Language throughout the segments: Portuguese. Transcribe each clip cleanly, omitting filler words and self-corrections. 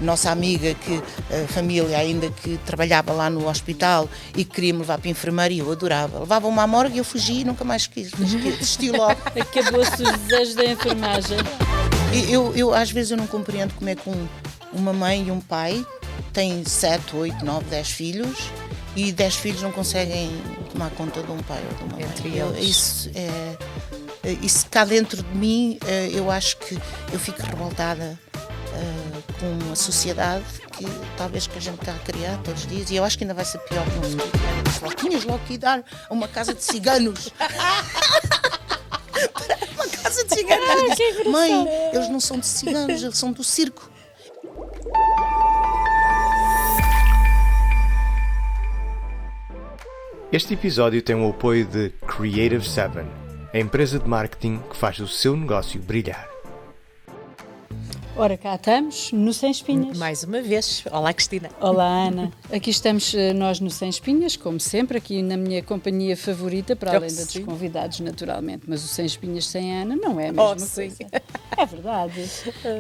nossa amiga, que a família ainda que trabalhava lá no hospital e que queria me levar para a enfermaria, eu adorava. Levava-me à morgue e eu fugi e nunca mais quis, desisti logo. Acabou-se os desejos da enfermagem. Eu às vezes eu não compreendo como é que uma mãe e um pai têm 7, 8, 9, 10 filhos e 10 filhos não conseguem tomar conta de um pai ou de uma mãe. Entre eles. Isso cá dentro de mim, eu acho que eu fico revoltada com a sociedade que talvez que a gente está a criar todos os dias, e eu acho que ainda vai ser pior no futuro. Tinhas logo que ir dar a uma casa de ciganos. Uma casa de ciganos. Eu disse, mãe, eles não são de ciganos, eles são do circo. Este episódio tem o apoio de Creative 7, a empresa de marketing que faz o seu negócio brilhar. Ora, cá estamos, no Sem Espinhas. Mais uma vez. Olá, Cristina. Olá, Ana. Aqui estamos nós no Sem Espinhas, como sempre, aqui na minha companhia favorita, para além dos convidados, naturalmente. Mas o Sem Espinhas sem Ana não é a mesma coisa. É verdade.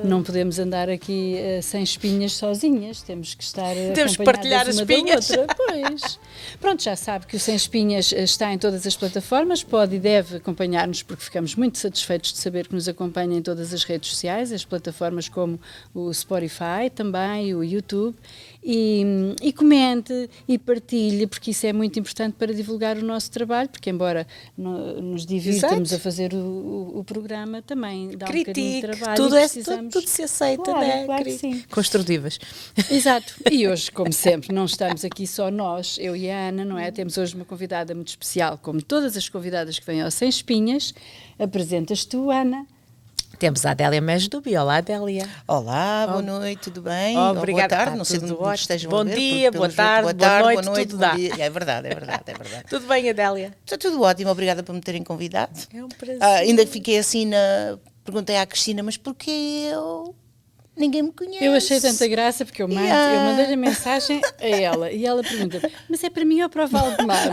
Não podemos andar aqui sem espinhas sozinhas, temos que estar temos que partilhar as espinhas. Pois. Pronto, já sabe que o Sem Espinhas está em todas as plataformas, pode e deve acompanhar-nos, porque ficamos muito satisfeitos de saber que nos acompanha em todas as redes sociais, as plataformas como o Spotify, também o YouTube, e comente e partilhe, porque isso é muito importante para divulgar o nosso trabalho, porque embora nos divirtamos a fazer o programa, também dá um bocadinho de trabalho. Tudo se aceita, claro, né? Claro que sim. Construtivas. Exato. E hoje, como sempre, não estamos aqui só nós, eu e a Ana, não é? Temos hoje uma convidada muito especial, como todas as convidadas que vêm ao Sem Espinhas. Apresentas tu, Ana. Temos a Adélia Mesdubi. Olá, Adélia. Olá, boa noite, tudo bem? Obrigada. Boa tarde, não sei de onde estejam Bom a ver. Dia, boa tarde, boa noite, tudo dá. É verdade. Tudo bem, Adélia? Está tudo ótimo, obrigada por me terem convidado. É um prazer. Ainda fiquei assim, perguntei à Cristina, mas porquê eu? Ninguém me conhece. Eu achei tanta graça porque eu mandei-lhe a mensagem a ela e ela pergunta, mas é para mim ou para o Valdemar?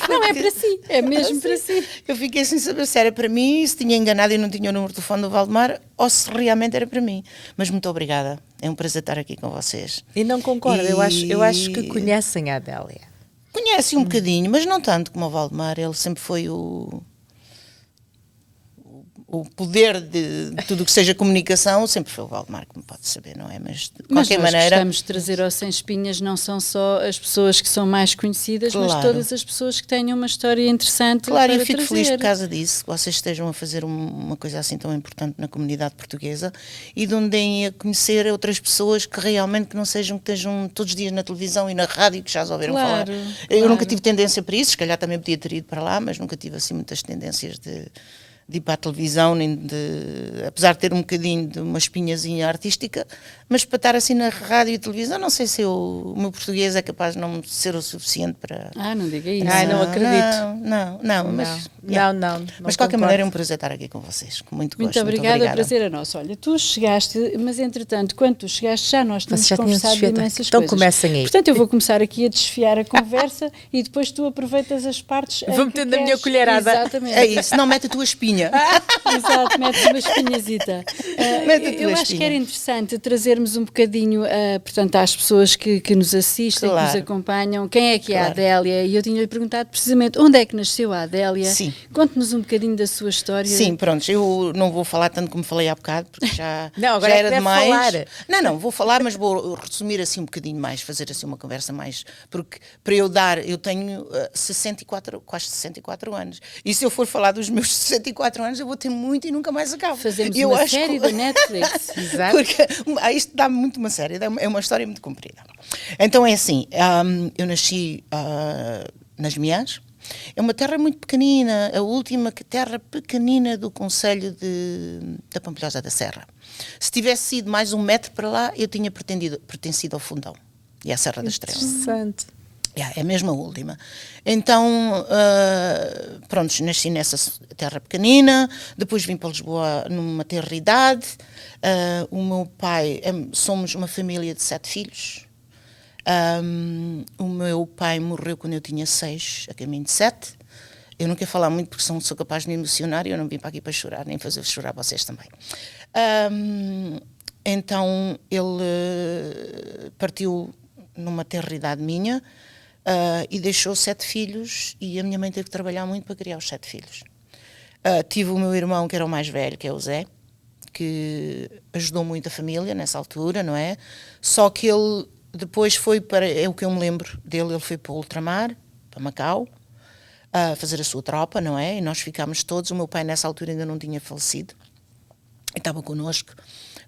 Não, é para si, é mesmo para si. Eu fiquei sem saber se era para mim, se tinha enganado e não tinha o número de telefone do Valdemar, ou se realmente era para mim. Mas muito obrigada, é um prazer estar aqui com vocês. E não concordo, eu acho que conhecem a Adélia. Conhecem um bocadinho, mas não tanto como o Valdemar, ele sempre foi o poder de tudo o que seja comunicação, sempre foi o Valdemar, como pode saber, não é? Mas de qualquer maneira... gostamos de trazer ao Sem Espinhas não são só as pessoas que são mais conhecidas, claro, mas todas as pessoas que tenham uma história interessante. Claro, para eu fico trazer. feliz por causa disso, que vocês estejam a fazer uma coisa assim tão importante na comunidade portuguesa e de onde deem a conhecer outras pessoas que realmente que não sejam, que estejam todos os dias na televisão e na rádio, que já as ouviram falar. Eu nunca tive tendência para isso, se calhar também podia ter ido para lá, mas nunca tive assim muitas tendências de ir para a televisão, apesar de ter um bocadinho de uma espinhazinha artística, mas para estar assim na rádio e televisão, não sei se o meu português é capaz de não ser o suficiente para... não diga isso. Não acredito. Não, mas... Mas de qualquer maneira é um prazer estar aqui com vocês, com muito gosto. Muito obrigada, o prazer é nosso. Olha, tu chegaste, mas entretanto, quando tu chegaste já nós tínhamos conversado de imensas coisas. Então comecem aí. Portanto, eu vou começar aqui a desfiar a conversa e depois tu aproveitas as partes... Vou metendo a minha colherada. Exatamente. É isso, não mete a tua espinha. Exato, mete uma espinhazita. Eu acho que era interessante trazermos um bocadinho, portanto, às pessoas que nos assistem, que nos acompanham, quem é que é a Adélia, e eu tinha-lhe perguntado precisamente onde é que nasceu a Adélia. Sim. Conte-nos um bocadinho da sua história. Sim, pronto, eu não vou falar tanto como falei há bocado, porque já agora era demais. Falar. Não, vou falar, mas vou resumir assim um bocadinho mais, fazer assim uma conversa mais, porque para eu tenho 64, quase 64 anos, e se eu for falar dos meus 64 anos, eu vou ter muito e nunca mais acabo. Fazemos uma série da Netflix. Exato. Porque isto dá-me muito uma série, é uma história muito comprida. Então é assim, eu nasci nas Miãs, é uma terra muito pequenina, a última terra pequenina do concelho da Pampilhosa da Serra. Se tivesse sido mais 1 metro para lá, eu tinha pertencido ao Fundão e à Serra da Estrela. Interessante. É mesmo a última. Então, pronto, nasci nessa terra pequenina, depois vim para Lisboa numa tenra idade. O meu pai, somos uma família de 7 filhos. O meu pai morreu quando eu tinha 6, a caminho de 7. Eu não quero falar muito porque sou capaz de me emocionar e eu não vim para aqui para chorar, nem fazer-vos chorar vocês também. Então ele partiu numa tenra idade minha e deixou 7 filhos e a minha mãe teve que trabalhar muito para criar os 7 filhos. Tive o meu irmão, que era o mais velho, que é o Zé, que ajudou muito a família nessa altura, não é? Só que ele depois foi para, é o que eu me lembro dele, ele foi para o ultramar, para Macau, a fazer a sua tropa, não é? E nós ficámos todos, o meu pai nessa altura ainda não tinha falecido, e estava connosco.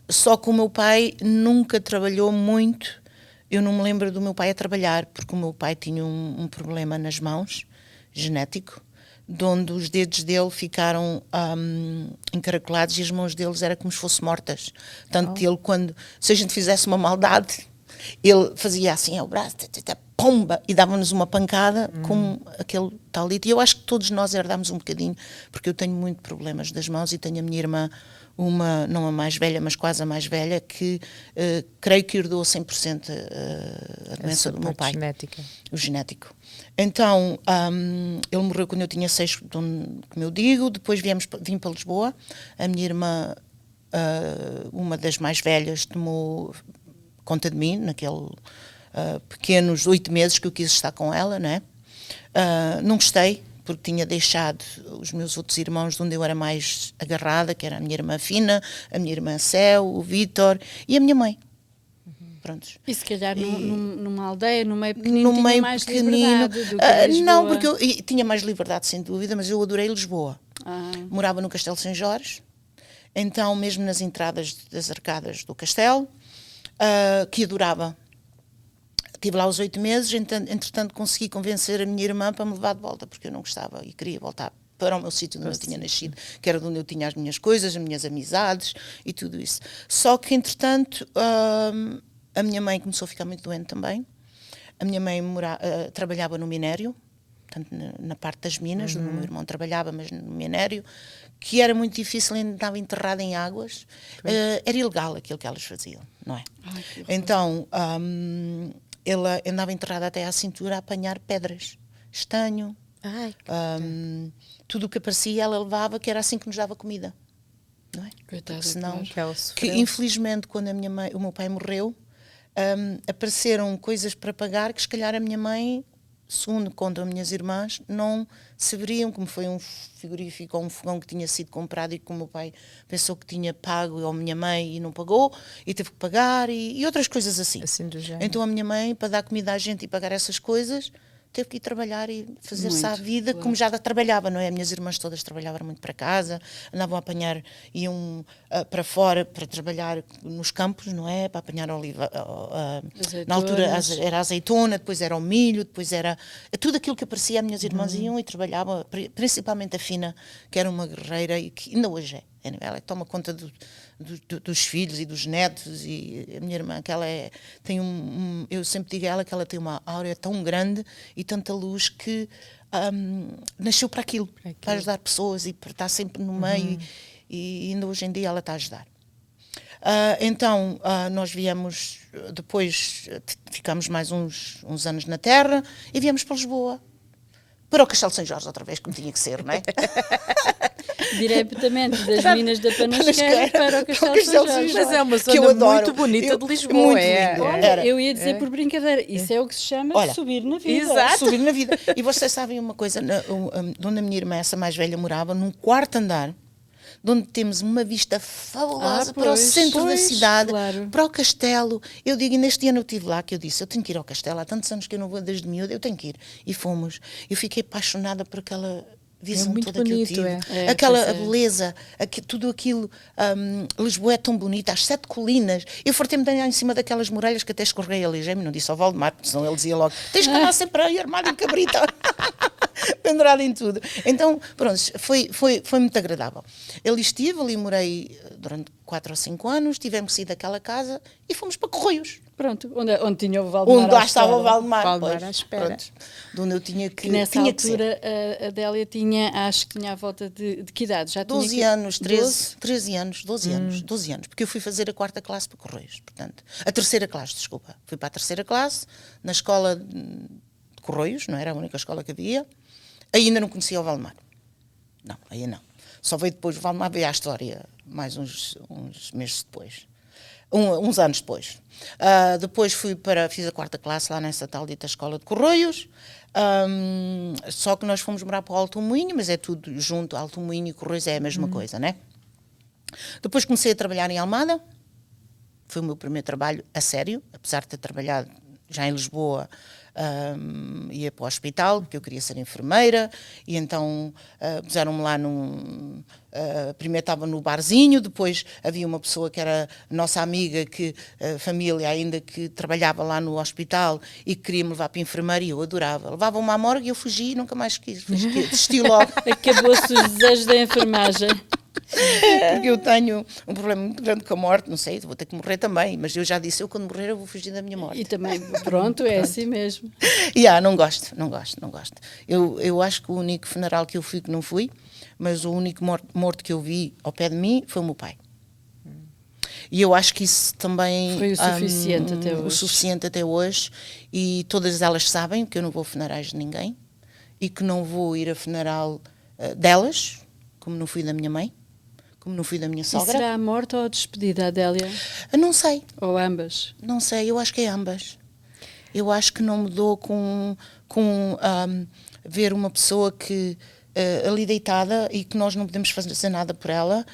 Só que o meu pai nunca trabalhou muito, eu não me lembro do meu pai a trabalhar, porque o meu pai tinha um problema nas mãos, genético, de onde os dedos dele ficaram encaracolados e as mãos deles eram como se fossem mortas. Tanto ele, quando, se a gente fizesse uma maldade, ele fazia assim ao braço, pomba, e dava-nos uma pancada com aquele talito. E eu acho que todos nós herdámos um bocadinho, porque eu tenho muito problemas das mãos e tenho a minha irmã, uma, não a mais velha, mas quase a mais velha, que creio que herdou 100% a doença do meu pai. Genética. O genético. Então, ele morreu quando eu tinha 6, como eu digo, depois vim para Lisboa. A minha irmã, uma das mais velhas, tomou conta de mim, naquele pequenos 8 meses que eu quis estar com ela, não é? Não gostei, porque tinha deixado os meus outros irmãos de onde eu era mais agarrada, que era a minha irmã Fina, a minha irmã Céu, o Vítor e a minha mãe. Prontos. E se calhar numa aldeia, num meio pequenino, No tinha meio mais pequenino, liberdade do que em Lisboa. não, porque eu tinha mais liberdade, sem dúvida, mas eu adorei Lisboa. Morava no Castelo São Jorge, então mesmo nas entradas das arcadas do castelo, que adorava. Estive lá os 8 meses, entretanto consegui convencer a minha irmã para me levar de volta, porque eu não gostava e queria voltar para o meu sítio onde eu tinha nascido, que era de onde eu tinha as minhas coisas, as minhas amizades e tudo isso. Só que, entretanto, a minha mãe começou a ficar muito doente também. A minha mãe trabalhava no minério, portanto, na parte das minas, onde o meu irmão trabalhava, mas no minério, que era muito difícil, ainda estava enterrada em águas. Era ilegal aquilo que elas faziam, não é? Então, ela andava enterrada até à cintura a apanhar pedras, estanho, tudo o que aparecia ela levava, que era assim que nos dava comida, não é? Coitada, senão, claro. que infelizmente quando o meu pai morreu, apareceram coisas para pagar que se calhar a minha mãe, segundo contam as minhas irmãs, não se veriam, como foi um frigorífico ou um fogão que tinha sido comprado e que o meu pai pensou que tinha pago, ou a minha mãe, e não pagou, e teve que pagar, e outras coisas assim. Assim do género. Então a minha mãe, para dar comida à gente e pagar essas coisas, teve que ir trabalhar e fazer-se à vida, como já trabalhava, não é? As minhas irmãs todas trabalhavam muito para casa, andavam a apanhar, iam para fora para trabalhar nos campos, não é? Para apanhar oliva. Na altura era azeitona, depois era o milho, depois era tudo aquilo que aparecia. As minhas irmãs iam e trabalhavam, principalmente a Fina, que era uma guerreira e que ainda hoje é. Ela toma conta dos filhos e dos netos, e a minha irmã, que ela tem eu sempre digo a ela que ela tem uma áurea tão grande e tanta luz que nasceu para aquilo, para ajudar pessoas e para estar sempre no meio, e ainda hoje em dia ela está a ajudar. Então nós viemos, depois ficámos mais uns anos na terra e viemos para Lisboa, para o Castelo de São Jorge outra vez, como tinha que ser, não é? Diretamente das Minas da Panasqueira para o Castelo de São Jorge. Mas é uma Que eu zona adoro. muito bonita de Lisboa. Muito é. linda. Olha, eu ia dizer por brincadeira, isso é o que se chama subir na vida. Exato. Subir na vida. E vocês sabem uma coisa, onde a minha irmã, essa mais velha, morava, num 4º andar, de onde temos uma vista fabulosa para o centro da cidade, claro. para o castelo. Eu digo, e neste ano eu estive lá, que eu disse, eu tenho que ir ao castelo, há tantos anos que eu não vou desde miúda, eu tenho que ir. E fomos. Eu fiquei apaixonada por aquela visão muito toda bonito, que eu tive. é. Aquela Pois é. beleza, tudo aquilo. Lisboa é tão bonita, as 7 colinas. Eu fartei-me de andar em cima daquelas muralhas que até escorreguei ali, já me não disse ao Valdemar, porque senão ele dizia logo, tens que andar sempre aí armado em cabrita. Pendurado em tudo. Então, pronto, foi muito agradável. Ali estive, ali morei durante 4 ou 5 anos, tivemos que sair daquela casa e fomos para Correios. Pronto, onde tinha o Valdemar Onde lá à estava o espera. Valdemar. Valdemar Pois, à espera. pronto, de onde eu tinha que Nessa tinha que ser. altura a Adélia tinha, acho que tinha à volta de que idade? Já 12 tinha anos, 13 anos, 12 anos, 12 anos, porque eu fui fazer a 4ª classe para Correios, portanto, a 3ª classe, desculpa, fui para a 3ª classe, na escola de Correios, não era a única escola que havia, ainda não conhecia o Valdemar, não, aí não, só veio depois, o Valdemar veio à história, mais uns meses depois. uns anos depois. Depois fiz a 4ª classe lá nessa tal dita Escola de Correios, só que nós fomos morar para o Alto Moinho, mas é tudo junto, Alto Moinho e Correios é a mesma coisa, né? Depois comecei a trabalhar em Almada, foi o meu primeiro trabalho a sério, apesar de ter trabalhado já em Lisboa, ia para o hospital, porque eu queria ser enfermeira, e então puseram-me lá primeiro estava no barzinho, depois havia uma pessoa que era nossa amiga, família ainda, que trabalhava lá no hospital e que queria me levar para a enfermeira, e eu adorava. Levava-me à morgue e eu fugi e nunca mais quis, desisti logo. Acabou-se os desejos da enfermagem. Porque eu tenho um problema muito grande com a morte, não sei, vou ter que morrer também, mas eu já disse, eu quando morrer eu vou fugir da minha morte. E também, pronto, é assim mesmo. Não gosto. Eu acho que o único funeral que eu fui, que não fui, mas o único morto que eu vi ao pé de mim foi o meu pai. E eu acho que isso também foi o suficiente até hoje. O suficiente até hoje, e todas elas sabem que eu não vou a funerais de ninguém e que não vou ir a funeral delas, como não fui da minha mãe, como não fui da minha sogra. E será a morte ou a despedida, Adélia? Eu não sei. Ou ambas? Não sei, eu acho que é ambas. Eu acho que não me dou com ver uma pessoa que ali deitada e que nós não podemos fazer nada por ela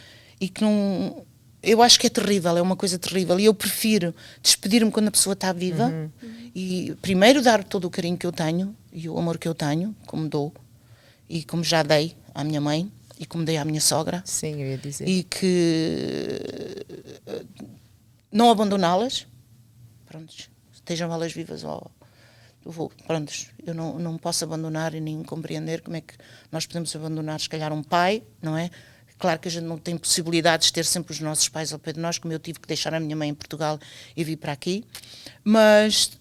e que não... Eu acho que é terrível, é uma coisa terrível, e eu prefiro despedir-me quando a pessoa está viva e primeiro dar todo o carinho que eu tenho e o amor que eu tenho, como dou e como já dei à minha mãe e como dei à minha sogra. Sim, eu ia dizer. E que não abandoná-las, prontos, estejam elas vivas ou prontos, eu não posso abandonar e nem compreender como é que nós podemos abandonar, se calhar, um pai, não é? Claro que a gente não tem possibilidades de ter sempre os nossos pais ao pé de nós, como eu tive que deixar a minha mãe em Portugal e vir para aqui, mas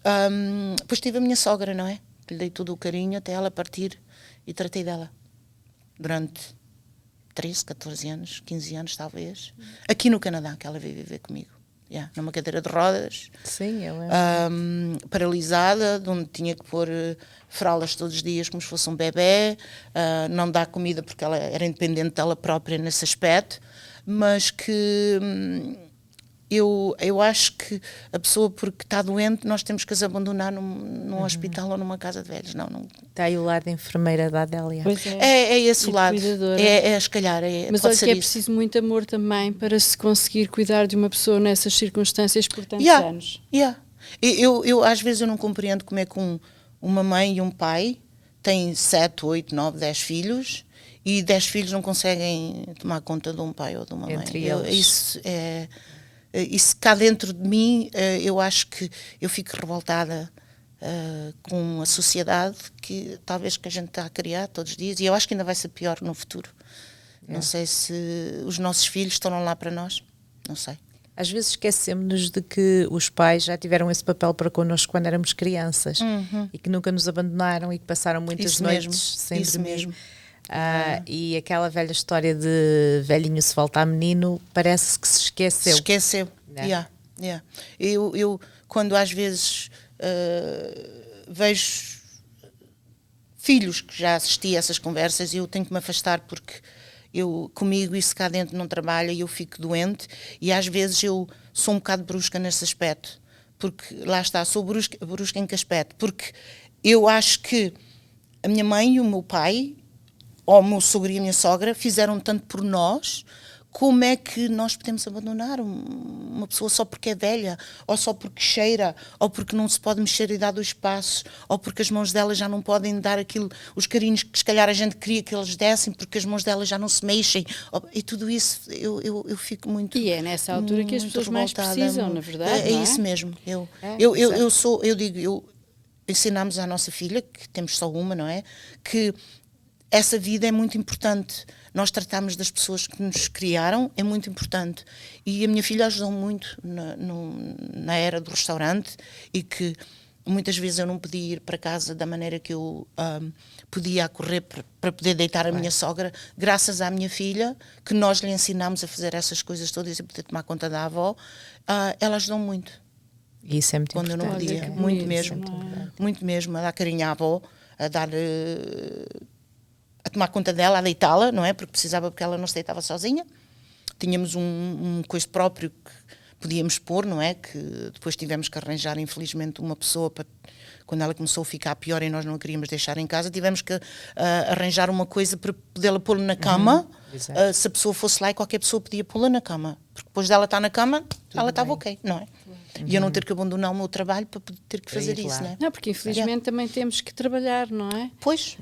depois tive a minha sogra, não é? Lhe dei todo o carinho até ela partir e tratei dela durante 13, 14 anos, 15 anos talvez, aqui no Canadá, que ela veio viver comigo. Numa cadeira de rodas, sim, eu paralisada, de onde tinha que pôr fraldas todos os dias como se fosse um bebê, não dar comida porque ela era independente dela própria nesse aspecto, mas que eu acho que a pessoa, porque está doente, nós temos que as abandonar num hospital ou numa casa de velhos. Não. Está aí o lado enfermeira da Adélia. Pois é esse o lado. Se calhar. Mas olha que é preciso muito amor também para se conseguir cuidar de uma pessoa nessas circunstâncias por tantos anos. Eu às vezes eu não compreendo como é que uma mãe e um pai têm 7, 8, 9, 10 filhos e 10 filhos não conseguem tomar conta de um pai ou de uma mãe. Isso cá dentro de mim, eu acho que eu fico revoltada com a sociedade que talvez que a gente está a criar todos os dias, e eu acho que ainda vai ser pior no futuro. Não sei se os nossos filhos estão lá para nós, não sei. Às vezes esquecemos-nos de que os pais já tiveram esse papel para connosco quando éramos crianças e que nunca nos abandonaram e que passaram muitas noites sem dormir. Mesmo. E aquela velha história de velhinho se volta a menino, parece que se esqueceu. Se esqueceu, Eu quando às vezes vejo filhos que já assisti a essas conversas, eu tenho que me afastar porque comigo isso cá dentro não trabalha e eu fico doente, e às vezes eu sou um bocado brusca nesse aspecto, porque lá está, sou brusca em que aspecto? Porque eu acho que a minha mãe e o meu pai, ou o meu sogro e a minha sogra, fizeram tanto por nós. Como é que nós podemos abandonar uma pessoa só porque é velha, ou só porque cheira, ou porque não se pode mexer e dar 2 passos, ou porque as mãos dela já não podem dar os carinhos que se calhar a gente queria que eles dessem, porque as mãos dela já não se mexem, e tudo isso eu fico muito... E é nessa altura que as pessoas mais precisam, na verdade, é isso mesmo. Eu digo, ensinamos à nossa filha, que temos só uma, não é? Que essa vida é muito importante. Nós tratamos das pessoas que nos criaram, é muito importante. E a minha filha ajudou muito na era do restaurante, e que muitas vezes eu não podia ir para casa da maneira que eu podia correr para poder deitar a minha sogra, graças à minha filha, que nós lhe ensinámos a fazer essas coisas todas e poder tomar conta da avó. Ela ajudou muito. Isso é muito quando importante. Eu não podia, muito mesmo, a dar carinho à avó, a dar... a tomar conta dela, a deitá-la, não é? Porque ela não se deitava sozinha. Tínhamos um coisa próprio podíamos pôr, não é? Que depois tivemos que arranjar, infelizmente, uma pessoa para... Quando ela começou a ficar pior e nós não a queríamos deixar em casa, tivemos que arranjar uma coisa para podê-la pô-la na cama. Se a pessoa fosse lá, e qualquer pessoa podia pô-la na cama. Porque depois dela estar na cama, ela estava ok, não é? E eu não ter que abandonar o meu trabalho para ter que fazer isso, não é? Não, porque infelizmente também temos que trabalhar, não é? Pois.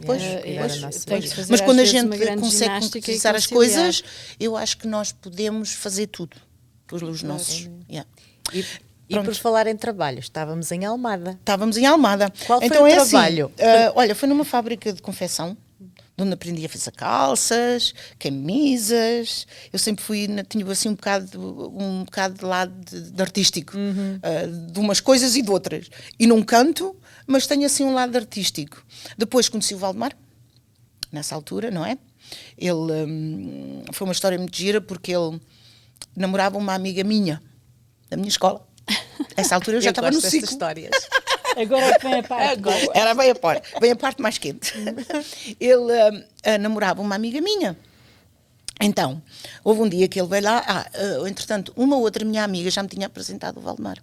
Mas quando a gente consegue concretizar as coisas, eu acho que nós podemos fazer tudo pelos nossos. E por falar em trabalho, estávamos em Almada. Estávamos em Almada. Qual foi o trabalho? Assim, olha, foi numa fábrica de confecção, onde aprendi a fazer calças, camisas. Eu sempre tinha assim um bocado de lado de artístico, de umas coisas e de outras. E não canto, mas tenho assim um lado artístico. Depois conheci o Valdemar, nessa altura, não é? Ele foi uma história muito gira, porque ele namorava uma amiga minha, da minha escola. Essa altura eu já estava no ciclo. Histórias. Agora é que vem a parte. Era bem a parte mais quente. Ele namorava uma amiga minha. Então, houve um dia que ele veio lá. Entretanto, uma outra minha amiga já me tinha apresentado o Valdemar.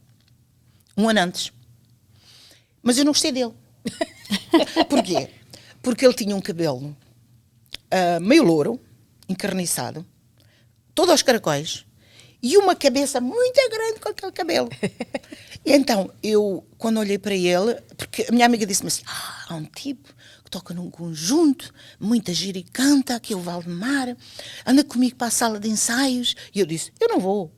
Um ano antes. Mas eu não gostei dele. Porquê? Porque ele tinha um cabelo meio louro, encarniçado, todo aos caracóis, e uma cabeça muito grande com aquele cabelo. E então, eu, quando olhei para ele, porque a minha amiga disse-me assim, há um tipo que toca num conjunto, muita gira e canta, que é o Valdemar, anda comigo para a sala de ensaios. E eu disse, eu não vou.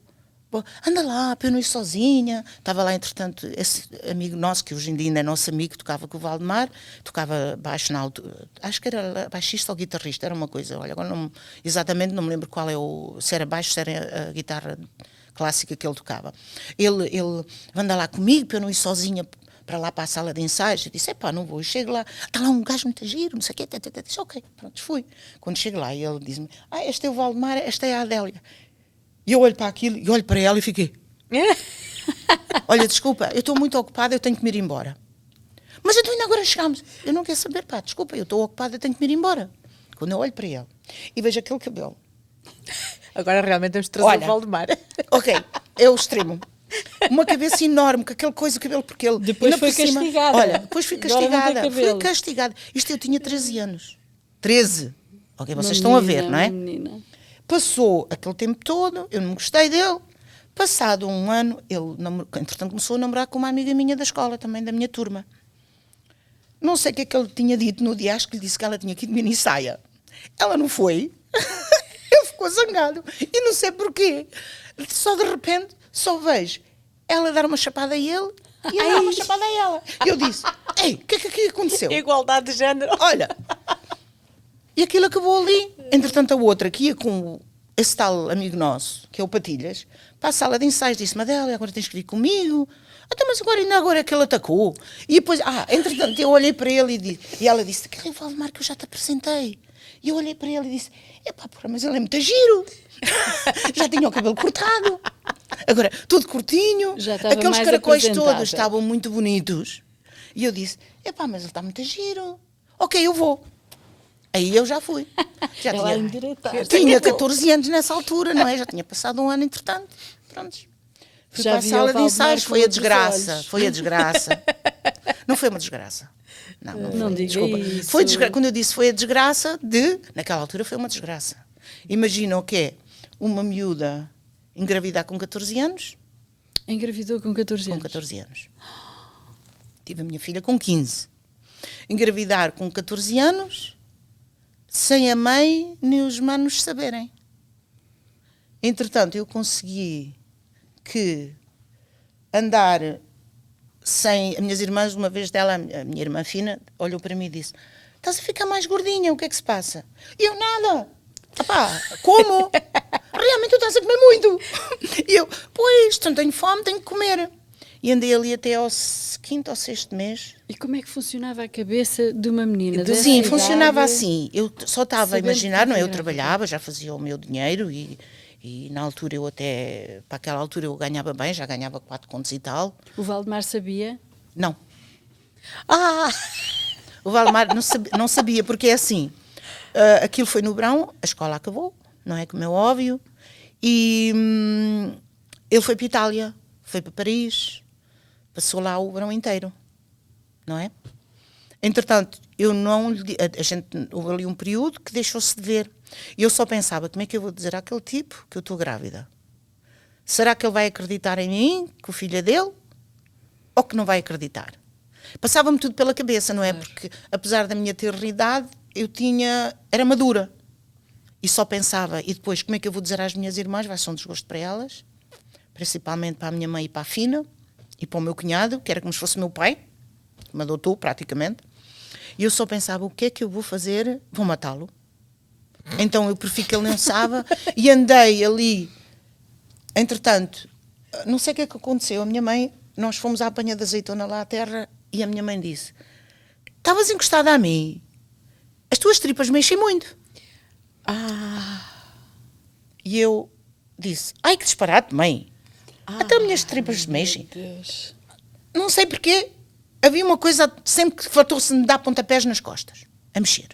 Anda lá, para eu não ir sozinha. Estava lá, entretanto, esse amigo nosso, que hoje em dia ainda é nosso amigo, tocava com o Valdemar, tocava baixo na altura, acho que era baixista ou guitarrista, era uma coisa, olha, agora exatamente não me lembro qual se era baixo, se era a guitarra clássica que ele tocava. Ele anda lá comigo, para eu não ir sozinha para lá para a sala de ensaios. Eu disse, não vou. Eu chego lá, está lá um gajo muito giro, não sei o quê, disse, ok, pronto, fui. Quando chego lá, ele diz-me, este é o Valdemar, esta é a Adélia. E eu olho para aquilo, e olho para ela e fiquei, olha, desculpa, eu estou muito ocupada, eu tenho que me ir embora. Mas então ainda agora chegámos. Eu não quero saber, desculpa, eu estou ocupada, eu tenho que me ir embora. Quando eu olho para ele e vejo aquele cabelo. Agora realmente temos de trazer o Valdemar. Ok, é o extremo. Uma cabeça enorme, com aquela coisa, o cabelo, porque ele... Depois foi castigada. Olha, depois fui castigada. Fui castigada. Isto eu tinha 13 anos. 13. Ok, vocês estão a ver, não é? Menina. Passou aquele tempo todo, eu não gostei dele. Passado um ano, ele, entretanto, começou a namorar com uma amiga minha da escola, também da minha turma. Não sei o que é que ele tinha dito no dia, acho que lhe disse que ela tinha que ir de mini saia. Ela não foi. Ele ficou zangado. E não sei porquê. Só de repente, só vejo ela dar uma chapada a ele e ele dar uma chapada a ela. E eu disse, ei, o que é que aqui aconteceu? Igualdade de género. Olha... E aquilo acabou ali. Entretanto, a outra, que ia com esse tal amigo nosso, que é o Patilhas, para a sala de ensaios, disse-me, Adélia, agora tens que vir comigo. Mas agora é que ele atacou. E depois, entretanto, eu olhei para ele e ela disse, aquele é o Valdemar que eu já te apresentei. E eu olhei para ele e disse, mas ele é muito giro. Já tinha o cabelo cortado. Agora, tudo curtinho. Aqueles caracóis todos estavam muito bonitos. E eu disse, mas ele está muito giro. Ok, eu vou. Aí eu já fui. Já tinha 14 anos nessa altura, não é? Já tinha passado um ano, entretanto. Prontos. Fui para a sala de ensaios, foi a desgraça. Foi a desgraça. Não foi uma desgraça. Não foi, desculpa. Foi quando eu disse foi a desgraça naquela altura foi uma desgraça. Imagina o que é uma miúda engravidar com 14 anos. Engravidou com 14 anos? Com 14 anos. Tive a minha filha com 15. Engravidar com 14 anos... sem a mãe nem os manos saberem. Entretanto, eu consegui andar sem... As minhas irmãs, uma vez dela, a minha irmã fina, olhou para mim e disse, estás a ficar mais gordinha, o que é que se passa? E eu, nada. Como? Realmente tu estás a comer muito. E eu, pois, não tenho fome, tenho que comer. E andei ali até ao 5º ou 6º mês. E como é que funcionava a cabeça de uma menina? Sim, funcionava assim. Eu só estava a imaginar, não é? Eu trabalhava, já fazia o meu dinheiro e na altura eu até, para aquela altura eu ganhava bem, já ganhava 4 contos e tal. O Valdemar sabia? Não. O Valdemar não sabia, porque é assim, aquilo foi no verão, a escola acabou, não é como é óbvio, e... Ele foi para a Itália, foi para Paris, passou lá o verão inteiro, não é? Entretanto, houve ali um período que deixou-se de ver. E eu só pensava, como é que eu vou dizer àquele tipo que eu estou grávida? Será que ele vai acreditar em mim, que o filho é dele? Ou que não vai acreditar? Passava-me tudo pela cabeça, não é? Porque, apesar da minha tenridade, era madura. E só pensava, e depois, como é que eu vou dizer às minhas irmãs? Vai ser um desgosto para elas, principalmente para a minha mãe e para a Fina, e para o meu cunhado, que era como se fosse meu pai, que me adotou praticamente. E eu só pensava, o que é que eu vou fazer? Vou matá-lo. Então eu prefiro que ele não saiba, e andei ali. Entretanto, não sei o que é que aconteceu. A minha mãe, nós fomos à apanha de azeitona lá à terra, e a minha mãe disse, estavas encostada a mim, as tuas tripas mexem muito. E eu disse, ai que disparate, mãe. Até as minhas tripas se mexem. Deus. Não sei porquê. Havia uma coisa, sempre que fartou-se de me dar pontapés nas costas, a mexer.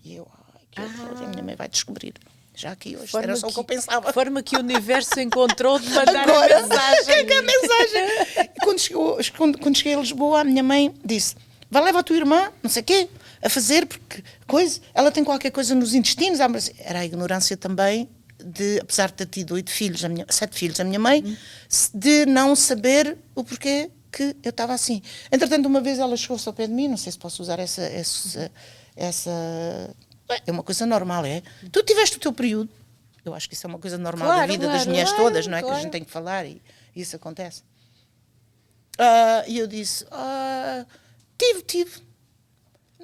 E eu, ai que horror, a minha mãe vai descobrir. Já aqui hoje, era só o que eu pensava. A forma que o universo encontrou de mandar Agora, a mensagem. que é a mensagem? E quando cheguei a Lisboa, a minha mãe disse, vai levar a tua irmã, não sei o quê, a fazer, porque ela tem qualquer coisa nos intestinos. Era a ignorância também, apesar de ter tido 7 filhos, a minha mãe, de não saber o porquê que eu estava assim. Entretanto, uma vez ela chegou-se ao pé de mim, não sei se posso usar essa é uma coisa normal, é? Tu tiveste o teu período. Eu acho que isso é uma coisa normal da vida das mulheres todas, não é? Que a gente tem que falar e isso acontece. E eu disse, tive.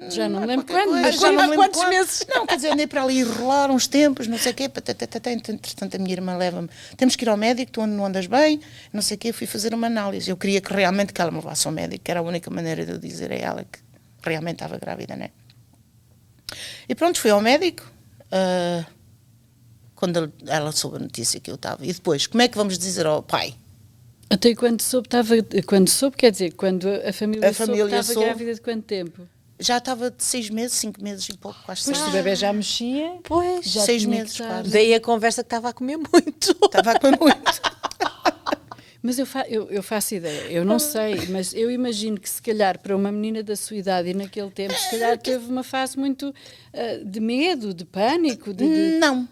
Já não me lembro quando, coisa, mas já não me lembro quantos meses? Não, quer dizer, andei para ali rolar uns tempos, não sei o quê, entretanto a minha irmã leva-me, temos que ir ao médico, tu não andas bem, não sei o quê, fui fazer uma análise. Eu queria que realmente ela me levasse ao médico, que era a única maneira de eu dizer a ela que realmente estava grávida, não é? E pronto, fui ao médico, quando ela soube a notícia que eu estava. E depois, como é que vamos dizer ao pai? Até quando soube, quer dizer, quando a família soube, estava grávida de quanto tempo? Já estava de 6 meses, 5 meses e pouco, quase 6 Pois se o bebê já mexia, Pois, já 6 tinha meses que estar. quase. Daí a conversa que estava a comer muito. Estava a comer muito. Mas eu faço ideia, eu não sei, mas eu imagino que se calhar para uma menina da sua idade e naquele tempo, se calhar teve uma fase muito de medo, de pânico.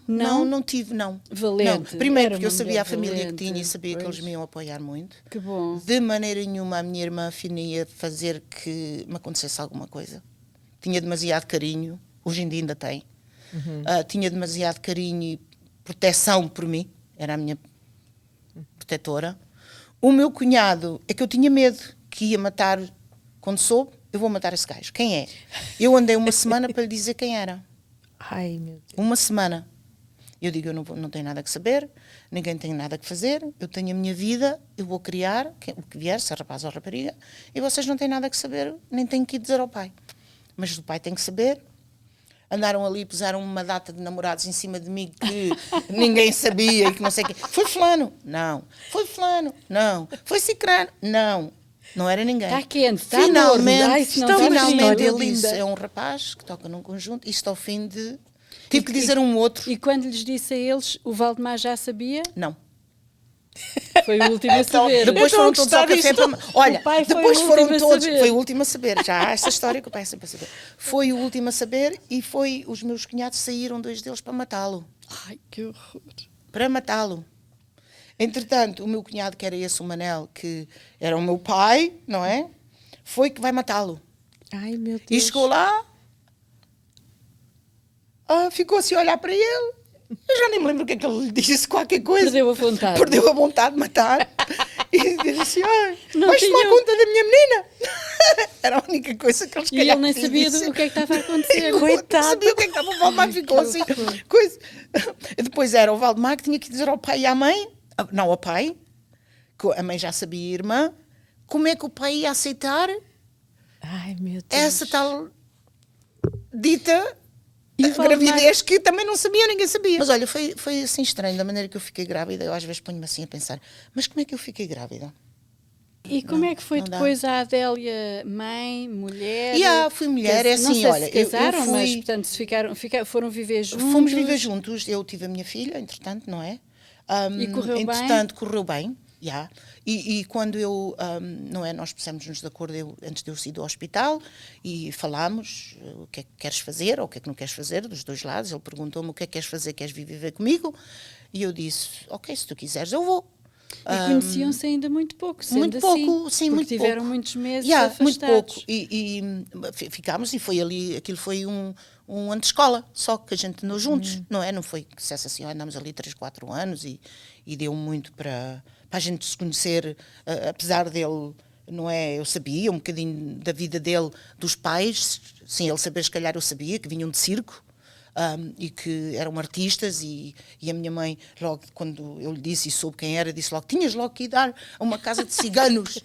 Não tive, não. Valente. Não. Primeiro Era porque eu uma sabia mulher a família valente, que tinha e sabia que pois. eles me iam apoiar muito. Que bom. De maneira nenhuma a minha irmã Fina ia fazer que me acontecesse alguma coisa. Tinha demasiado carinho, hoje em dia ainda tem. Tinha demasiado carinho e proteção por mim, era a minha protetora. O meu cunhado, é que eu tinha medo que ia matar, quando soube, eu vou matar esse gajo. Quem é? Eu andei uma semana para lhe dizer quem era. Ai, meu Deus. Uma semana. Eu digo, eu não tenho nada que saber, ninguém tem nada que fazer, eu tenho a minha vida, eu vou criar, o que vier, se é rapaz ou rapariga, e vocês não têm nada que saber, nem têm que ir dizer ao pai. Mas o pai tem que saber. Andaram ali, puseram uma data de namorados em cima de mim que ninguém sabia e que não sei o quê. Foi fulano? Não. Foi fulano? Não. Foi cicrano? Não. Não era ninguém. Está quente, está finalmente, morno. Ai, se não finalmente foi ele linda. disse, é um rapaz que toca num conjunto, isto ao fim de... Tive que dizer um outro. E quando lhes disse a eles, o Valdemar já sabia? Não. Foi o último a saber. Depois Eu foram estou a todos ao gostar café para... Olha, O pai foi depois o foram último a todos... saber. Foi o último a saber. Já há essa história que o pai é sempre a saber. Foi o último a saber e os meus cunhados saíram, 2 deles, para matá-lo. Ai, que horror. Para matá-lo. Entretanto, o meu cunhado, que era esse, o Manel, que era o meu pai, não é? Foi que vai matá-lo. Ai, meu Deus. E chegou lá, ficou assim a olhar para ele. Eu já nem me lembro o que é que ele lhe disse, qualquer coisa. Perdeu a vontade. Perdeu a vontade de matar. E disse assim, Não vais tomar tinha- conta da minha menina. Era a única coisa que eles E ele nem sabia do que é que estava a acontecer. Coitado. Não sabia o que é que estava. O Valdemar ficou assim. Coisa. Depois era o Valdemar que tinha que dizer ao pai e à mãe, não ao pai, que a mãe já sabia, a irmã, como é que o pai ia aceitar Ai, meu Deus. essa tal dita gravidez que também não sabia, ninguém sabia. Mas olha, foi assim estranho, da maneira que eu fiquei grávida. Eu às vezes ponho-me assim a pensar, mas como é que eu fiquei grávida? E como é que foi não dá. depois a Adélia, mãe, mulher? Fui mulher, é assim, não sei olha, se casaram, eu fui, mas portanto se foram viver juntos. fomos viver juntos, eu tive a minha filha, entretanto, não é? E correu bem? Entretanto, correu bem. Yeah. E quando não é, nós pusemos-nos de acordo antes de eu sair do hospital e falámos o que é que queres fazer ou o que é que não queres fazer, dos dois lados. Ele perguntou-me o que é que queres fazer, queres vir viver comigo? E eu disse, ok, se tu quiseres eu vou. E conheciam-se ainda muito pouco, sendo muito pouco, assim, sim, muito tiveram pouco. muitos meses afastados. Muito pouco. E ficámos e foi ali, aquilo foi um ano de escola, só que a gente andou juntos, não é? Não foi que dissesse assim, andámos ali 3, 4 anos e deu muito para a gente se conhecer, apesar dele, não é? Eu sabia um bocadinho da vida dele, dos pais, sem ele saber, se calhar eu sabia, que vinham de circo. E que eram artistas e a minha mãe, logo quando eu lhe disse e soube quem era, disse logo, tinhas logo que ir dar a uma casa de ciganos.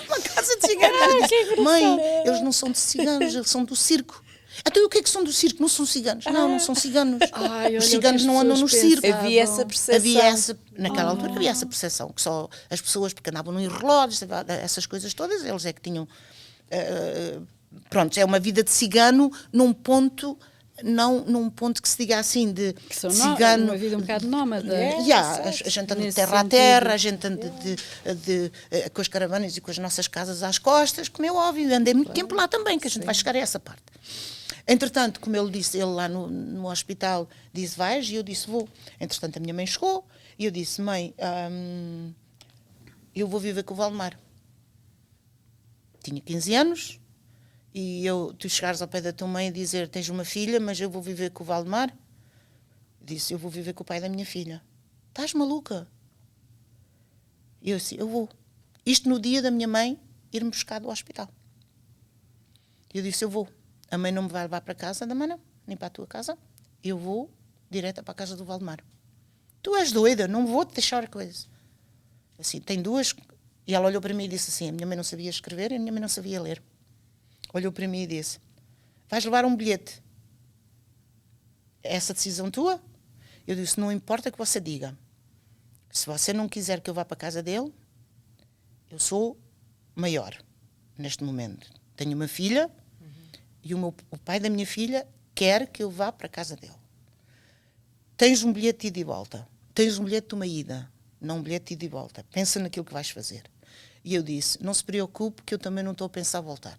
Uma casa de ciganos. Eu disse, mãe, eles não são de ciganos, eles são do circo. Então, o que é que são do circo? Não são ciganos. Não são ciganos. Ai, os ciganos não andam no circo. Havia essa percepção. Naquela altura havia essa percepção, que só as pessoas, porque andavam no relógios, essas coisas todas, eles é que tinham... pronto, é uma vida de cigano num ponto, não num ponto que se diga assim de cigano. Uma vida um bocado nómada. A gente anda de terra a terra, a gente anda com as caravanas e com as nossas casas às costas, como é óbvio, andei muito tempo lá também, que a gente vai chegar a essa parte. Entretanto, como ele disse, ele lá no hospital disse, vais? E eu disse, vou. Entretanto, a minha mãe chegou e eu disse, mãe, eu vou viver com o Valdemar. Tinha 15 anos. E tu chegares ao pé da tua mãe e dizer, tens uma filha, mas eu vou viver com o Valdemar? Disse, eu vou viver com o pai da minha filha. Estás maluca? E eu disse, eu vou. Isto no dia da minha mãe ir-me buscar do hospital. E eu disse, eu vou. A mãe não me vai levar para casa da mãe, não, nem para a tua casa. Eu vou direta para a casa do Valdemar. Tu és doida, não vou-te deixar coisas. Assim, tem duas... E ela olhou para mim e disse assim, a minha mãe não sabia escrever e a minha mãe não sabia ler. Olhou para mim e disse, vais levar um bilhete. É essa decisão tua? Eu disse, não importa que você diga. Se você não quiser que eu vá para a casa dele, eu sou maior neste momento. Tenho uma filha e o pai da minha filha quer que eu vá para a casa dele. Tens um bilhete de ida e volta. Tens um bilhete de uma ida, não um bilhete de ida e volta. Pensa naquilo que vais fazer. E eu disse, não se preocupe que eu também não estou a pensar voltar.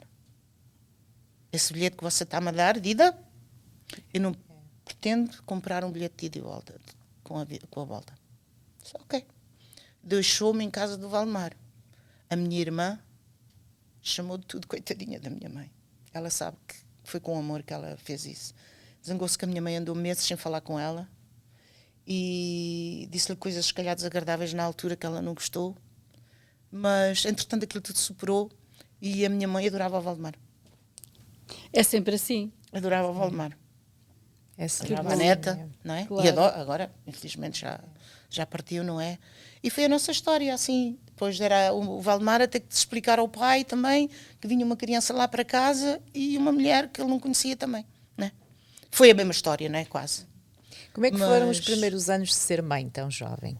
Esse bilhete que você está a dar de ida, eu não pretendo comprar um bilhete de ida e volta, com a volta. Disse, ok. Deixou-me em casa do Valdemar. A minha irmã chamou de tudo, coitadinha da minha mãe. Ela sabe que foi com amor que ela fez isso. Zangou-se que a minha mãe andou meses sem falar com ela e disse-lhe coisas, se calhar, desagradáveis na altura que ela não gostou. Mas, entretanto, aquilo tudo superou e a minha mãe adorava o Valdemar. É sempre assim. Adorava o Valdemar. Adorava a bom, neta, não é? Claro. E agora, infelizmente, já partiu, não é? E foi a nossa história, assim. Depois era o Valdemar a ter que explicar ao pai também que vinha uma criança lá para casa e uma mulher que ele não conhecia também, né? Foi a mesma história, não é? Quase. Como é que foram os primeiros anos de ser mãe tão jovem?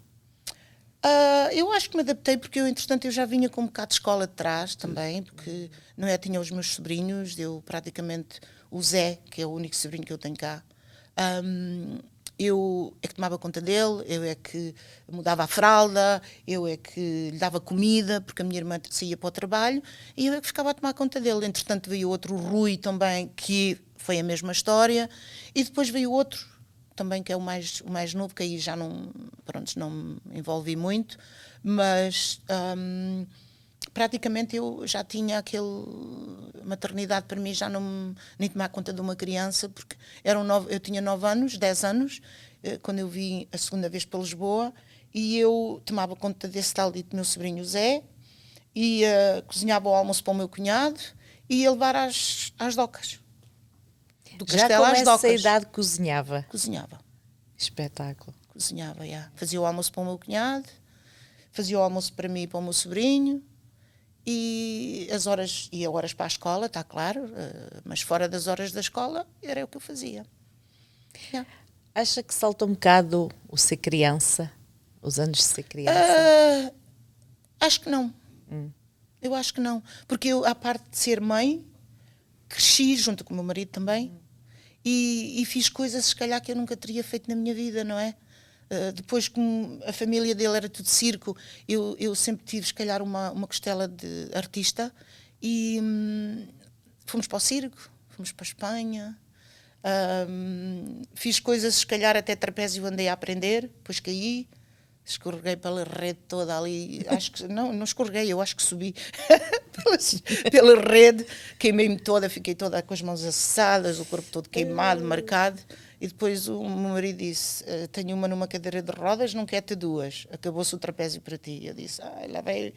Eu acho que me adaptei porque entretanto eu já vinha com um bocado de escola de trás também, porque não é, tinha os meus sobrinhos, eu praticamente, o Zé, que é o único sobrinho que eu tenho cá, eu é que tomava conta dele, eu é que mudava a fralda, eu é que lhe dava comida, porque a minha irmã saía para o trabalho, e eu é que ficava a tomar conta dele. Entretanto veio outro, o Rui também, que foi a mesma história, e depois veio outro, também que é o mais novo, que aí já não me envolvi muito, mas praticamente eu já tinha maternidade para mim, já não nem tomar conta de uma criança, porque eu tinha 10 anos, quando eu vim a segunda vez para Lisboa, e eu tomava conta desse tal dito meu sobrinho Zé, e cozinhava o almoço para o meu cunhado, e ia levar às docas. Do Castelo às docas. Já com essa idade cozinhava? Cozinhava. Espetáculo. Cozinhava, já. Fazia o almoço para o meu cunhado, fazia o almoço para mim e para o meu sobrinho, e ia horas para a escola, está claro, mas fora das horas da escola era o que eu fazia. Yeah. Acha que salta um bocado o ser criança, os anos de ser criança? Acho que não. Eu acho que não, porque eu, à parte de ser mãe, cresci junto com o meu marido também, e fiz coisas, se calhar, que eu nunca teria feito na minha vida, não é? Depois, como a família dele era tudo circo, eu sempre tive, se calhar, uma costela de artista e fomos para o circo, fomos para a Espanha, fiz coisas, se calhar até trapézio andei a aprender, depois caí, escorreguei pela rede toda ali, acho que não escorreguei, eu acho que subi pela rede, queimei-me toda, fiquei toda com as mãos assadas, o corpo todo queimado, marcado, e depois o meu marido disse, tenho uma numa cadeira de rodas, não quer ter duas, acabou-se o trapézio para ti. Eu disse, lá vai